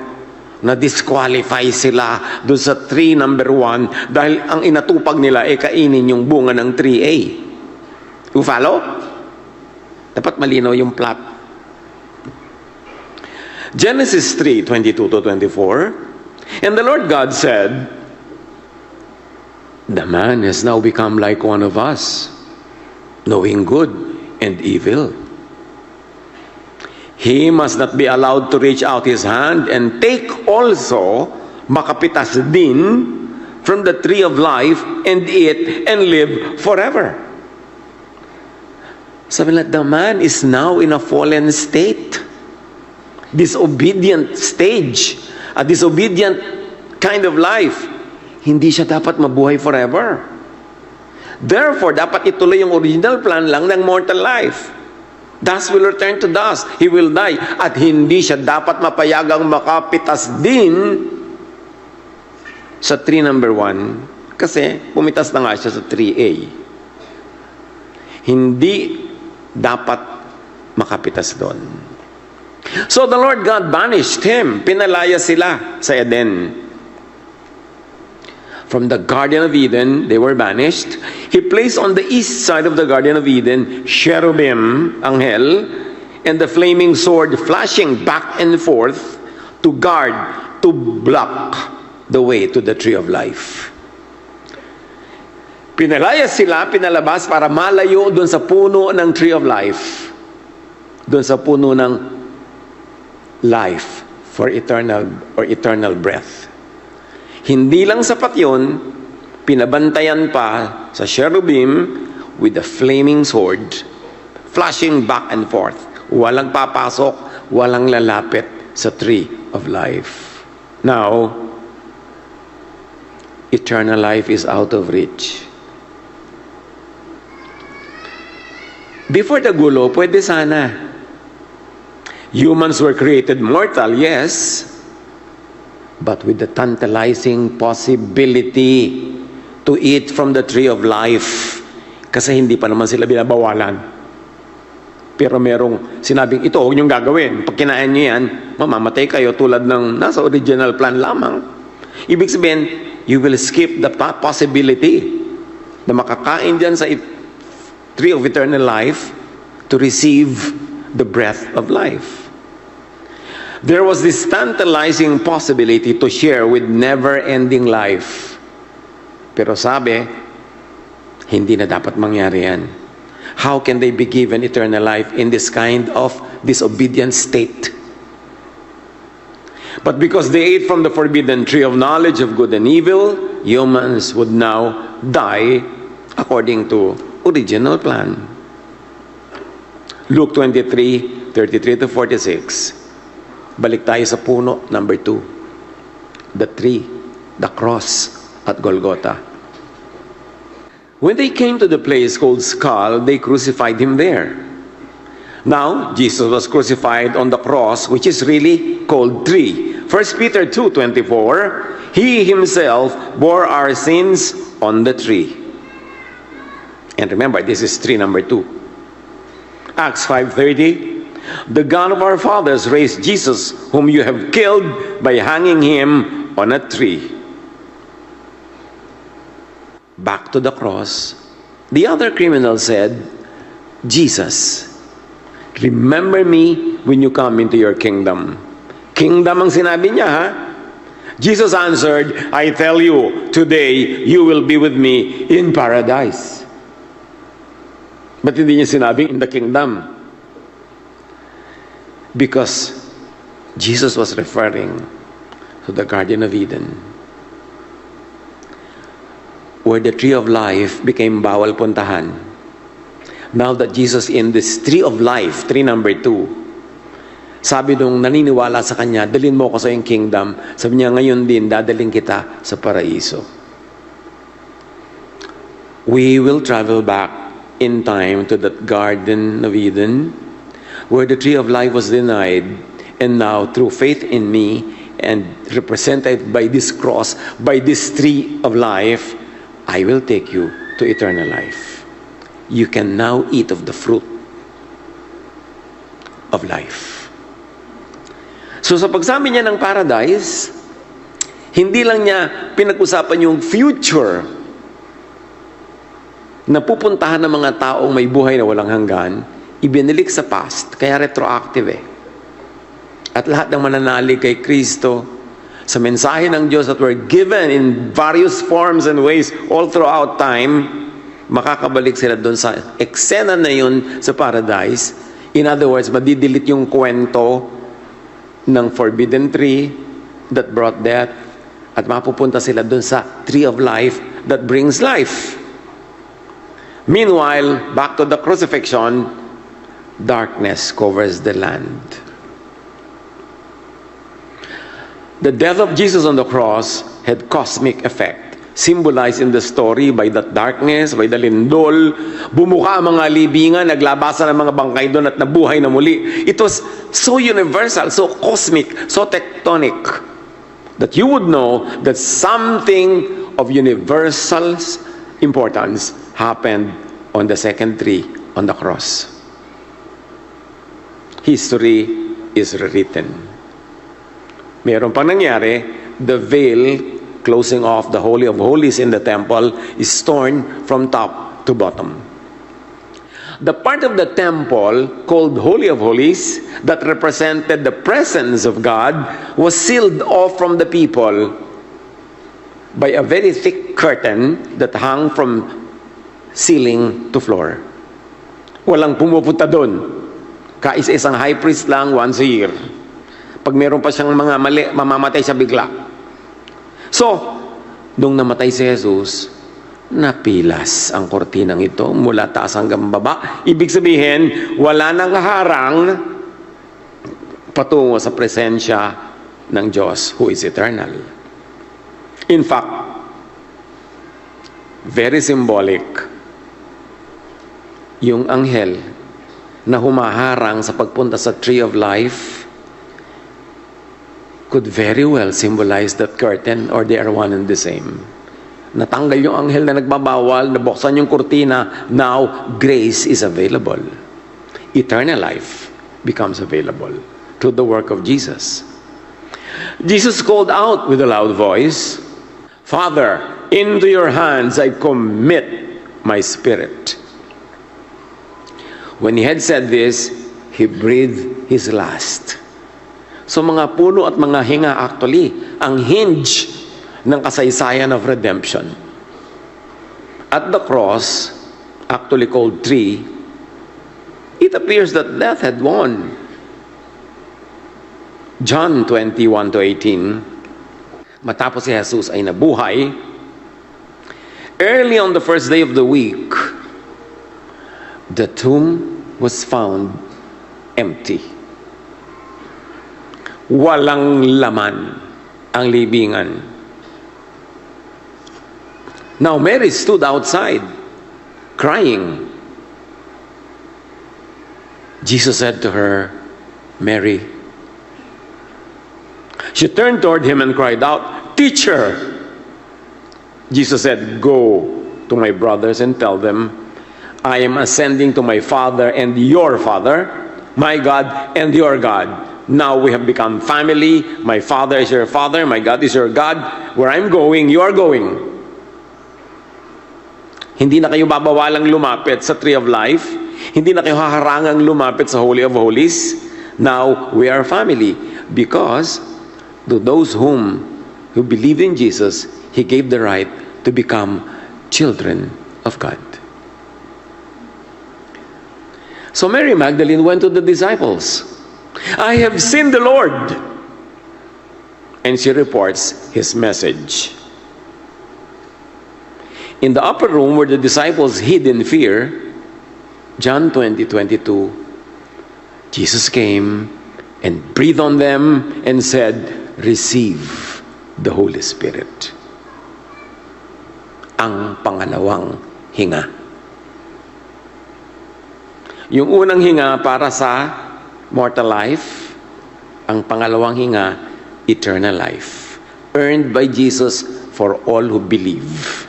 na-disqualify sila doon sa tree number 1 dahil ang inatupag nila ay kainin yung bunga ng 3A. You follow? Dapat malinaw yung plot. Genesis 3:22-24, and the Lord God said, the man has now become like one of us, knowing good and evil. He must not be allowed to reach out his hand and take also, makapitas din, from the tree of life and eat and live forever. Sabi nila, the man is now in a fallen state. Disobedient stage. A disobedient kind of life. Hindi siya dapat mabuhay forever. Therefore, dapat ituloy yung original plan lang ng mortal life. Dust will return to dust. He will die. At hindi siya dapat mapayagang makapitas din sa tree number 1 kasi pumitas na nga siya sa 3A. Hindi dapat makapitas doon. So the Lord God banished him. Pinalaya sila sa Eden. From the Garden of Eden, they were banished. He placed on the east side of the Garden of Eden cherubim, anghel, and the flaming sword flashing back and forth to guard, to block the way to the tree of life. Pinalaya sila, pinalabas para malayo doon sa puno ng tree of life. Doon sa puno ng life for eternal or eternal breath. Hindi lang sapat yun, pinabantayan pa sa cherubim with a flaming sword, flashing back and forth. Walang papasok, walang lalapit sa tree of life. Now, eternal life is out of reach. Before the gulo, pwede sana. Humans were created mortal, yes, but with the tantalizing possibility to eat from the tree of life. Kasi hindi pa naman sila binabawalan. Pero merong sinabing, ito, huwag niyong gagawin. Pag kinain niyo yan, mamamatay kayo tulad ng nasa original plan lamang. Ibig sabihin, you will skip the possibility na makakain dyan sa tree of eternal life to receive the breath of life. There was this tantalizing possibility to share with never-ending life. Pero sabi, hindi na dapat mangyari yan. How can they be given eternal life in this kind of disobedient state? But because they ate from the forbidden tree of knowledge of good and evil, humans would now die according to original plan. Luke 23:33 to 46. Balik tayo sa puno, number 2. The tree, the cross at Golgotha. When they came to the place called Skull, they crucified him there. Now, Jesus was crucified on the cross, which is really called tree. 1 Peter 2:24, He himself bore our sins on the tree. And remember, this is tree number 2. Acts 5:30, the God of our fathers raised Jesus, whom you have killed by hanging him on a tree. Back to the cross, the other criminal said, Jesus, remember me when you come into your kingdom. Kingdom ang sinabi niya, ha? Jesus answered, I tell you, today you will be with me in paradise. Ba't hindi niya sinabing in the kingdom? Because Jesus was referring to the Garden of Eden, where the tree of life became bawal puntahan. Now that Jesus in this tree of life, tree number 2, sabi nung naniniwala sa kanya, dalhin mo ko sa iyong kingdom. Sabi niya, ngayon din, dadaling kita sa paraiso. We will travel back in time to that Garden of Eden, where the tree of life was denied, and now through faith in me, and represented by this cross, by this tree of life, I will take you to eternal life. You can now eat of the fruit of life. So sa pagsabi niya ng paradise, hindi lang niya pinag-usapan yung future na pupuntahan ng mga taong may buhay na walang hanggan, ibinilik sa past, kaya retroactive eh. At lahat ng mananalig kay Kristo, sa mensahe ng Diyos that were given in various forms and ways all throughout time, makakabalik sila doon sa eksena na yun sa paradise. In other words, madidelete yung kwento ng forbidden tree that brought death at mapupunta sila doon sa tree of life that brings life. Meanwhile, back to the crucifixion, darkness covers the land. The death of Jesus on the cross had cosmic effect, symbolized in the story by that darkness, by the lindol. Bumuka ang mga libingan, naglabasan ang mga bangkay doon at nabuhay na muli. It was so universal, so cosmic, so tectonic, that you would know that something of universal importance happened on the second tree on the cross. History is rewritten. Meron pang nangyari, the veil closing off the Holy of Holies in the temple is torn from top to bottom. The part of the temple called Holy of Holies that represented the presence of God was sealed off from the people by a very thick curtain that hung from ceiling to floor. Walang pumupunta doon. Kaisa-isang high priest lang once a year. Pag meron pa siyang mga mali, mamamatay siya bigla. So, nung namatay si Jesus, napilas ang kortinang ito mula taas hanggang baba. Ibig sabihin, wala nang harang patungo sa presensya ng Diyos who is eternal. In fact, very symbolic, yung anghel na humaharang sa pagpunta sa tree of life could very well symbolize that curtain, or they are one and the same. Natanggal yung anghel na nagbabawal, nabuksan yung kurtina, now grace is available. Eternal life becomes available through the work of Jesus. Jesus called out with a loud voice, Father, into your hands I commit my spirit. When he had said this, He breathed His last. So mga puno at mga hinga actually, ang hinge ng kasaysayan of redemption. At the cross, actually called tree, it appears that death had won. John 21-18, matapos si Jesus ay nabuhay, early on the first day of the week, the tomb was found empty. Walang laman ang libingan. Now Mary stood outside, crying. Jesus said to her, Mary. She turned toward him and cried out, Teacher! Jesus said, Go to my brothers and tell them, I am ascending to my Father and your Father, my God and your God. Now we have become family. My Father is your Father, my God is your God. Where I'm going, you are going. Hindi na kayo babawalang lumapit sa Tree of Life. Hindi na kayo haharangang lumapit sa Holy of Holies. Now we are family because to those who believe in Jesus, He gave the right to become children of God. So Mary Magdalene went to the disciples. I have seen the Lord. And she reports His message. In the upper room where the disciples hid in fear, John 20:22, Jesus came and breathed on them and said, Receive the Holy Spirit. Ang pangalawang hinga. Yung unang hinga para sa mortal life, ang pangalawang hinga, eternal life, earned by Jesus for all who believe.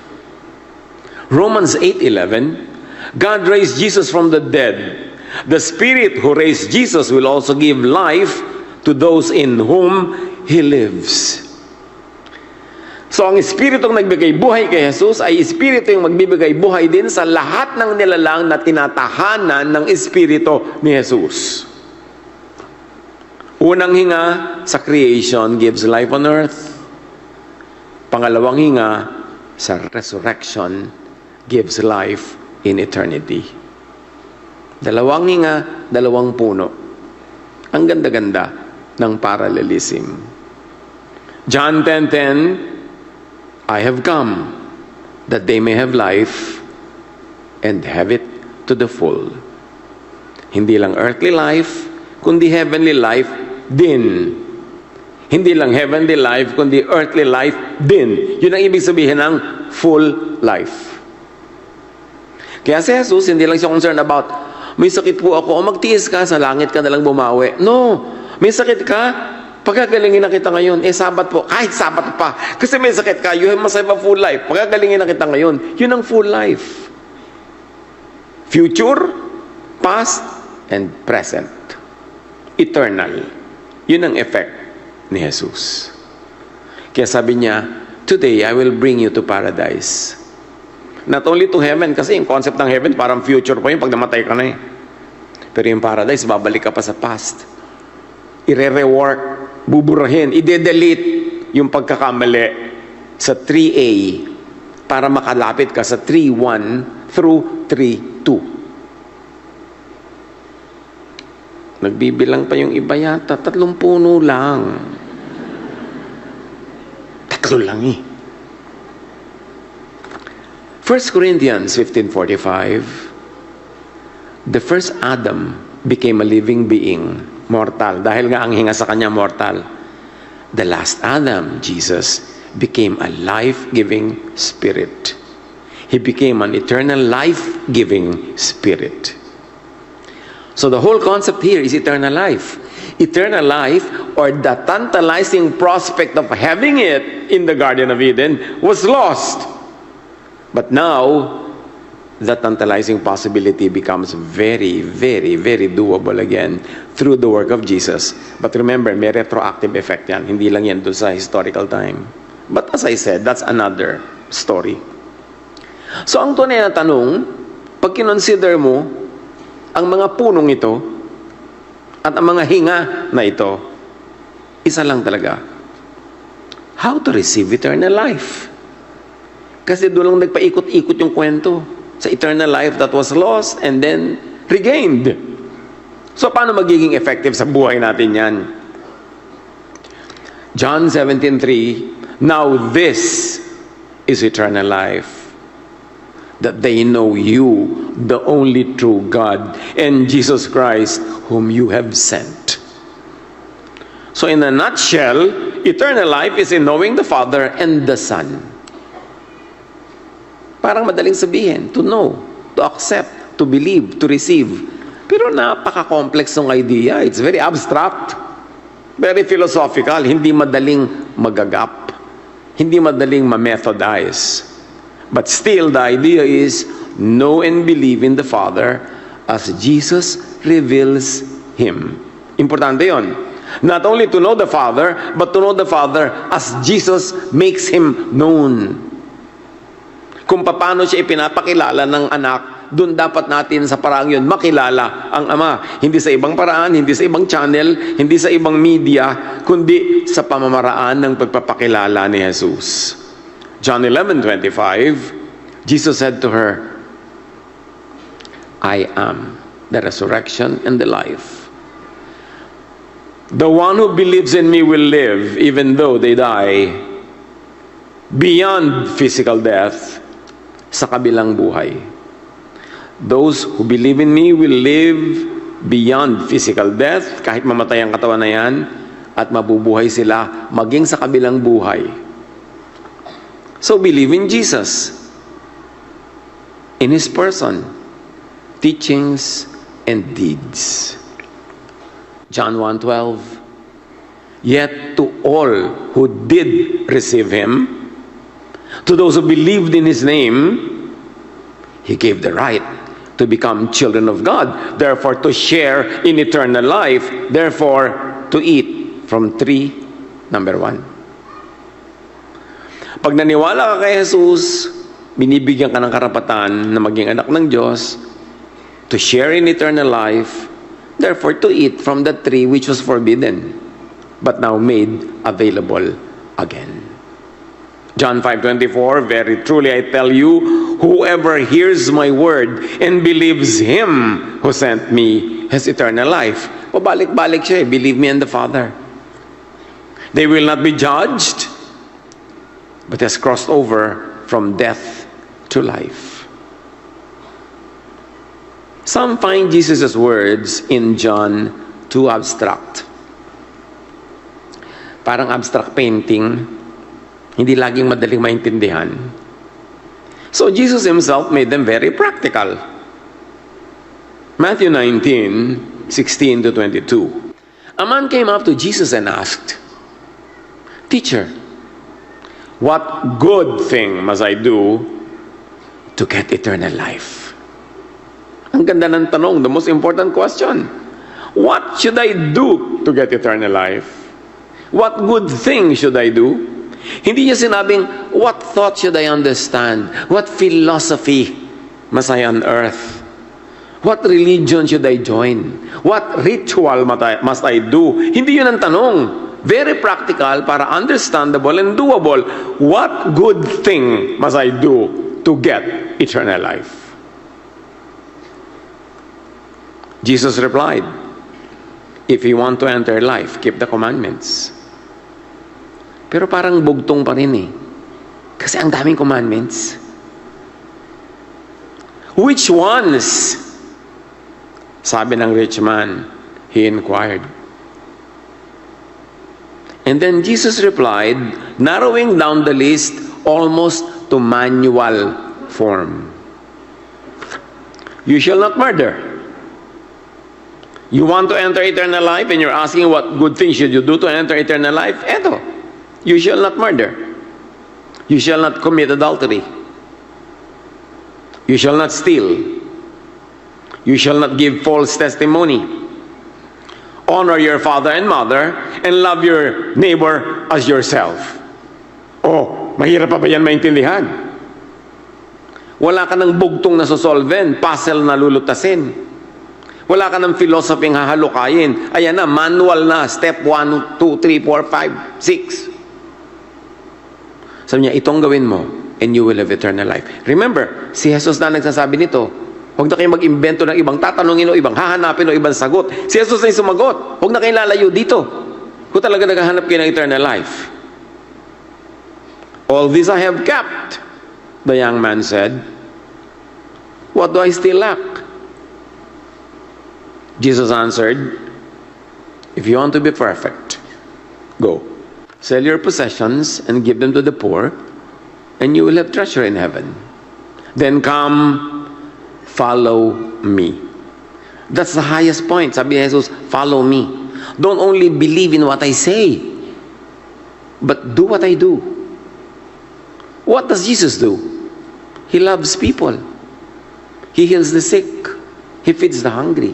Romans 8:11, God raised Jesus from the dead. The Spirit who raised Jesus will also give life to those in whom He lives. So ang Espiritong nagbigay buhay kay Jesus ay Espiritu yung magbibigay buhay din sa lahat ng nilalang na tinatahanan ng Espiritu ni Jesus. Unang hinga sa creation gives life on earth. Pangalawang hinga sa resurrection gives life in eternity. Dalawang hinga, dalawang puno. Ang ganda-ganda ng parallelism. John 10:10, I have come that they may have life and have it to the full. Hindi lang earthly life, kundi heavenly life din. Hindi lang heavenly life, kundi earthly life din. Yun ang ibig sabihin ng full life. Kaya si Jesus, hindi lang siya concerned about, may sakit po ako, o magtiis ka, sa langit ka nalang bumawi. No, may sakit ka, pagkagalingin na kita ngayon. Sabat po, kahit sabat pa, kasi may sakit ka, you must have a full life. Pagkagalingin na kita ngayon, yun ang full life. Future, past, and present. Eternal. Yun ang effect ni Jesus. Kaya sabi niya, today I will bring you to paradise. Not only to heaven, kasi yung concept ng heaven parang future pa yun pag namatay ka na eh. Pero yung paradise, babalik ka pa sa past. Ire-rework, buburahin, ide-delete yung pagkakamali sa 3A para makalapit ka sa 3.1 through 3.2. Nagbibilang pa yung iba yata, 3 puno lang. 3 lang eh. 1 Corinthians 15:45, the first Adam became a living being, mortal, dahil nga ang hinga sa kanya mortal. The last Adam, Jesus, became a life-giving spirit. He became an eternal life-giving spirit. So the whole concept here is eternal life. Eternal life, or the tantalizing prospect of having it in the Garden of Eden, was lost. But now, that tantalizing possibility becomes very, very, very doable again through the work of Jesus. But remember, may retroactive effect yan. Hindi lang yan doon sa historical time. But as I said, that's another story. So ang tunay na tanong, pag kinonsider mo ang mga punong ito, At ang mga hinga na ito, isa lang talaga. How to receive eternal life. Kasi doon lang nagpaikot-ikot yung kwento sa eternal life that was lost and then regained. So, paano magiging effective sa buhay natin yan? John 17:3, now this is eternal life, that they know you, the only true God, and Jesus Christ, whom you have sent. So in a nutshell, eternal life is in knowing the Father and the Son. Parang madaling sabihin, to know, to accept, to believe, to receive. Pero napaka-complex ng idea. It's very abstract, very philosophical, hindi madaling magagap, hindi madaling ma-methodize. But still, the idea is know and believe in the Father as Jesus reveals Him. Importante yon. Not only to know the Father, but to know the Father as Jesus makes Him known. Kung paano siya ipinapakilala ng anak, doon dapat natin sa parang yun makilala ang Ama. Hindi sa ibang paraan, hindi sa ibang channel, hindi sa ibang media, kundi sa pamamaraan ng pagpapakilala ni Jesus. John 11:25, Jesus said to her, I am the resurrection and the life. The one who believes in me will live even though they die, beyond physical death, sa kabilang buhay. Those who believe in me will live beyond physical death, kahit mamatay ang katawan na yan, at mabubuhay sila maging sa kabilang buhay. So believe in Jesus, in His person, teachings, and deeds. John 1:12, yet to all who did receive Him, to those who believed in His name, He gave the right to become children of God, therefore to share in eternal life, therefore to eat from tree number 1. Pag naniwala ka kay Jesus, binibigyan ka ng karapatan na maging anak ng Diyos, to share in eternal life, therefore to eat from the tree which was forbidden, but now made available again. John 5:24, very truly I tell you, whoever hears my word and believes Him who sent me has eternal life. Pabalik-balik siya, believe me and the Father. They will not be judged, but has crossed over from death to life. Some find Jesus' words in John too abstract. Parang abstract painting, hindi laging madaling maintindihan. So Jesus Himself made them very practical. Matthew 19:16-22. A man came up to Jesus and asked, Teacher, what good thing must I do to get eternal life? Ang ganda ng tanong, the most important question. What should I do to get eternal life? What good thing should I do? Hindi niya sinabing, what thought should I understand? What philosophy must I unearth? What religion should I join? What ritual must I do? Hindi yun ang tanong. Very practical para understandable and doable. What good thing must I do to get eternal life? Jesus replied, if you want to enter life, keep the commandments. Pero parang bugtong pa rin eh. Kasi ang daming commandments. Which ones? Sabi ng rich man, he inquired. And then Jesus replied, narrowing down the list almost to manual form. You shall not murder. You want to enter eternal life and you're asking what good things should you do to enter eternal life? Eto, you shall not murder. You shall not commit adultery. You shall not steal. You shall not give false testimony. Honor your father and mother and love your neighbor as yourself. Oh, mahirap pa ba yan maintindihan? Wala ka ng bugtong na sosolven, puzzle na lulutasin. Wala ka ng philosophy ng hahalukayin. Ayan na, manual na. Step 1, 2, 3, 4, 5, 6. Sabi niya, itong gawin mo, and you will have eternal life. Remember, si Jesus na nagsasabi nito, huwag na kayong mag-imbento ng ibang tatanungin o ibang hahanapin o ibang sagot. Si Jesus na yung sumagot. Huwag na kayong lalayo dito. Kung talaga naghahanap kayo ng eternal life. All this I have kept, the young man said. What do I still lack? Jesus answered, if you want to be perfect, go. Sell your possessions and give them to the poor, and you will have treasure in heaven. Then come, follow me. That's the highest point. Sabi ni Jesus, follow me. Don't only believe in what I say, but do what I do. What does Jesus do? He loves people. He heals the sick. He feeds the hungry.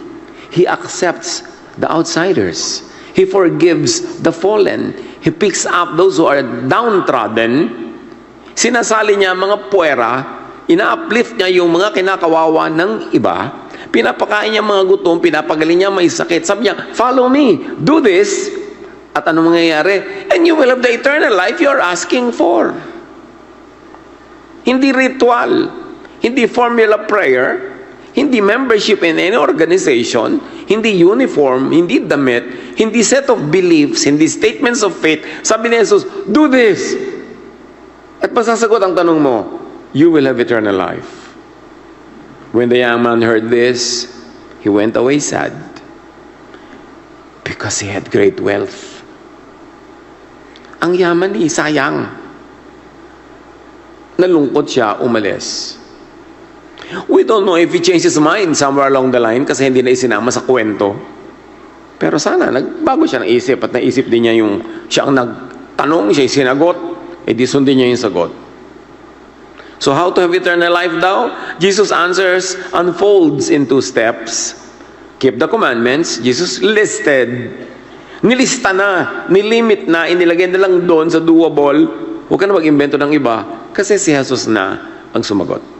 He accepts the outsiders. He forgives the fallen. He picks up those who are downtrodden. Sinasali niya mga puwera, ina-uplift niya yung mga kinakawawa ng iba, pinapakain niya mga gutom, pinapagaling niya may sakit. Sabi niya, follow me, do this, at ano mangyayari? And you will have the eternal life you're asking for. Hindi ritual, hindi formula prayer, hindi membership in any organization, hindi uniform, hindi damit, hindi set of beliefs, hindi statements of faith. Sabi ni Jesus, do this. At masasagot ang tanong mo, you will have eternal life. When the young man heard this, he went away sad because he had great wealth. Ang yaman ni sayang. Nalungkot siya, umalis. We don't know if he changed his mind somewhere along the line kasi hindi na isinama sa kwento. Pero sana, nagbago siya ng isip at naisip din niya yung siya ang nagtanong, siya yung sinagot, di sundin niya yung sagot. So how to have eternal life daw? Jesus answers, unfolds in 2 steps. Keep the commandments. Jesus listed. Nilista na, nilimit na, inilagay na lang doon sa doable. Huwag ka na mag-imbento ng iba kasi si Jesus na ang sumagot.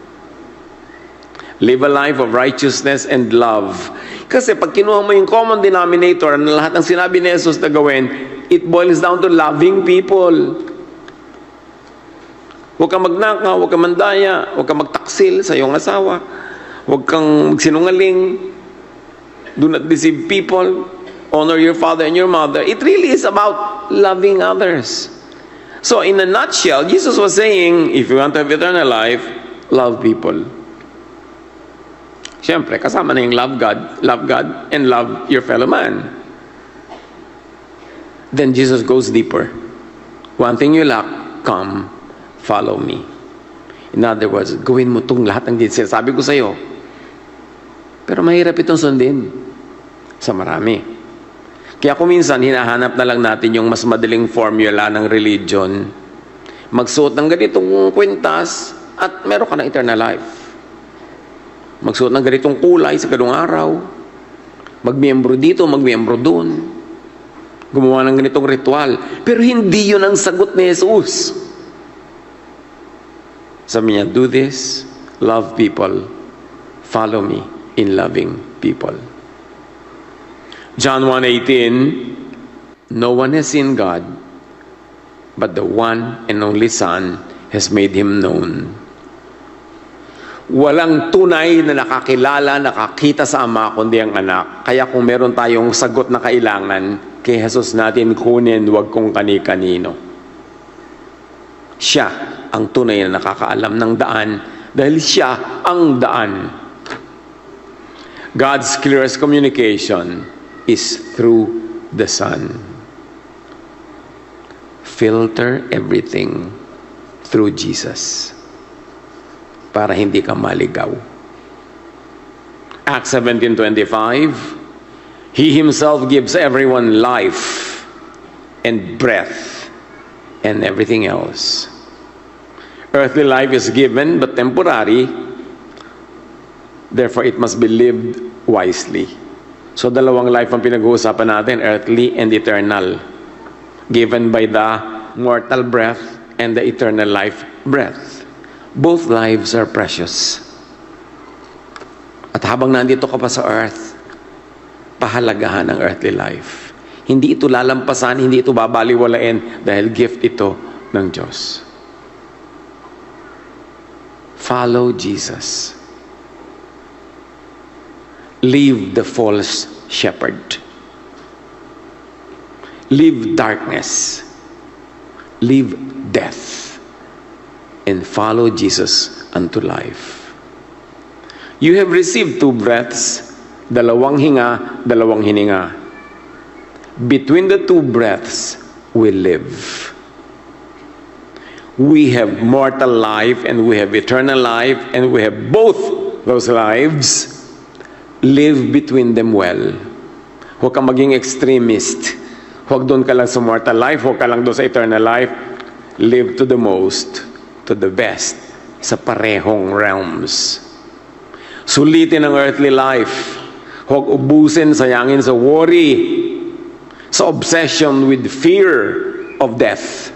Live a life of righteousness and love. Kasi pag kinuha mo yung common denominator na lahat ng sinabi ni Jesus na gawin, it boils down to loving people. Huwag kang magnakaw, huwag kang mandaya, huwag kang magtaksil sa iyong asawa, huwag kang magsinungaling, do not deceive people, honor your father and your mother. It really is about loving others. So in a nutshell, Jesus was saying, if you want to have eternal life, love people. Siyempre, kasama na yung love God, and love your fellow man. Then Jesus goes deeper. One thing you lack, come, follow me. In other words, gawin mo itong lahat ng sinasabi ko sa iyo. Pero mahirap itong sundin sa marami. Kaya kung minsan, hinahanap na lang natin yung mas madaling formula ng religion. Magsuot ng ganitong kwintas at meron ka ng eternal life. Magsuot ng ganitong kulay sa ganung araw. Magmiyembro dito, magmiyembro doon. Gumawa ng ganitong ritual. Pero hindi yun ang sagot ni Jesus. Sabi niya, do this, love people, follow me in loving people. John 1:18, no one has seen God, but the one and only Son has made Him known. Walang tunay na nakakilala, nakakita sa Ama, kundi ang Anak. Kaya kung meron tayong sagot na kailangan, kay Jesus natin kunin, huwag kung kani-kanino. Siya ang tunay na nakakaalam ng daan dahil siya ang daan. God's clearest communication is through the Son. Filter everything through Jesus para hindi ka maligaw. Acts 17:25, He Himself gives everyone life and breath and everything else. Earthly life is given but temporary, therefore it must be lived wisely. So dalawang life ang pinag-uusapan natin, earthly and eternal. Given by the mortal breath and the eternal life breath. Both lives are precious. At habang nandito ka pa sa earth, pahalagahan ang earthly life. Hindi ito lalampasan, hindi ito babaliwalain dahil gift ito ng Diyos. Follow Jesus. Leave the false shepherd. Leave darkness. Leave death. And follow Jesus unto life. You have received 2 breaths, 2 hinga, 2 hininga. Between the 2 breaths, we live. We have mortal life and we have eternal life, and we have both those lives. Live between them well. Huwag kang maging extremist. Huwag doon ka lang sa mortal life, huwag ka lang doon sa eternal life. Live to the most, to the best, sa parehong realms. Sulitin ang earthly life. Huwag ubusin, sayangin sa worry, sa obsession with fear of death.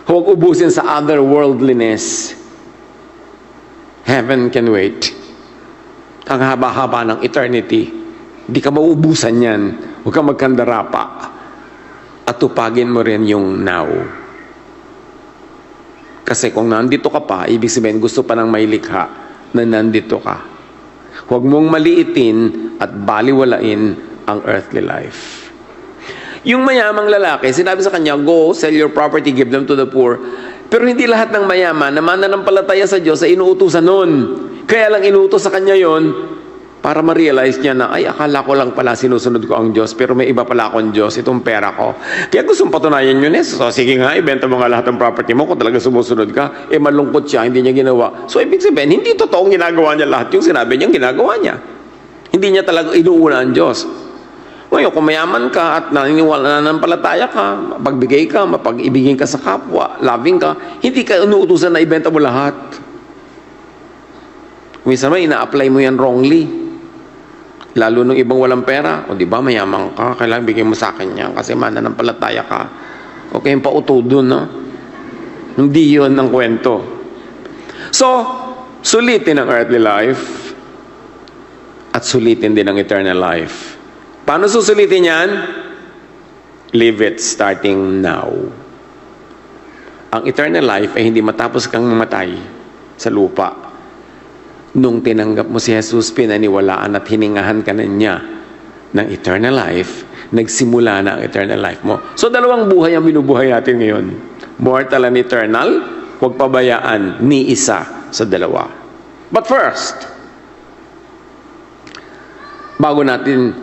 Huwag ubusin sa otherworldliness. Heaven can wait. Ang haba-haba ng eternity. Di ka mauubusan yan. Huwag kang magkandara pa. At tupagin mo rin yung now. Kasi kung nandito ka pa, ibig sabihin gusto pa ng may likha na nandito ka. Huwag mong maliitin at baliwalain ang earthly life. Yung mayamang lalaki, sinabi sa kanya, go, sell your property, give them to the poor. Pero hindi lahat ng mayaman na mananampalataya sa Diyos ay inuutusan nun. Kaya lang inuutos sa kanya yon para ma-realize niya na, ay, akala ko lang pala sinusunod ko ang Diyos, pero may iba pala akong Diyos, itong pera ko. Kaya gustong patunayan yun eh. So, sige nga, ibenta mo nga lahat ng property mo kung talaga sumusunod ka. Eh, malungkot siya, hindi niya ginawa. So, ibig sabihin, hindi totoong ginagawa niya lahat yung sinabi niyang ginagawa niya. Hindi niya talaga inuuna ang Diyos. Ngayon, kung mayaman ka at naniniwala na palataya ka, mapagbigay ka, mapag-ibigin ka sa kapwa, loving ka, hindi ka inuutusan na ibenta mo lahat. Minsan naman, ina-apply mo yan wrongly. Lalo nung ibang walang pera, o di ba, mayaman ka, kailangan bigyan mo sa akin yan kasi mananampalataya ka. O kayong pauto dun, no? Hindi yun ang kwento. So, sulitin ang earthly life at sulitin din ang eternal life. Paano susulitin yan? Live it starting now. Ang eternal life ay hindi matapos kang mamatay sa lupa. Nung tinanggap mo si Jesus, pinaniwalaan at hiningahan ka na niya ng eternal life, nagsimula na ang eternal life mo. So, 2 buhay ang binubuhay natin ngayon. Mortal and eternal, huwag pabayaan ni isa sa 2. But first, bago natin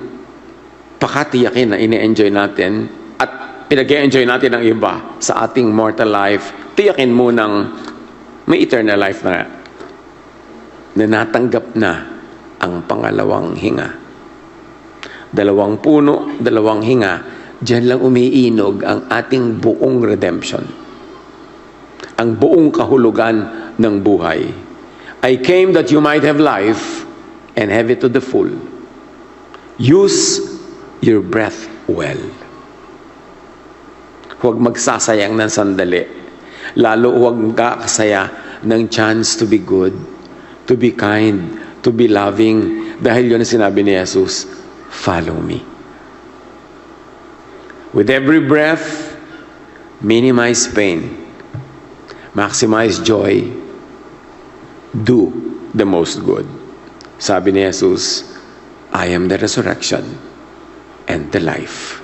pakatiyakin na ini-enjoy natin at pinag-enjoy natin ang iba sa ating mortal life, tiyakin mo ng may eternal life na natanggap na ang pangalawang hinga. 2 puno, 2 hinga, diyan lang umiinog ang ating buong redemption. Ang buong kahulugan ng buhay. I came that you might have life and have it to the full. Use your breath well. Huwag magsasayang ng sandali. Lalo huwag kakasaya ng chance to be good, to be kind, to be loving. Dahil yun ang sinabi ni Jesus, follow me. With every breath, minimize pain, maximize joy, do the most good. Sabi ni Jesus, I am the resurrection and the life.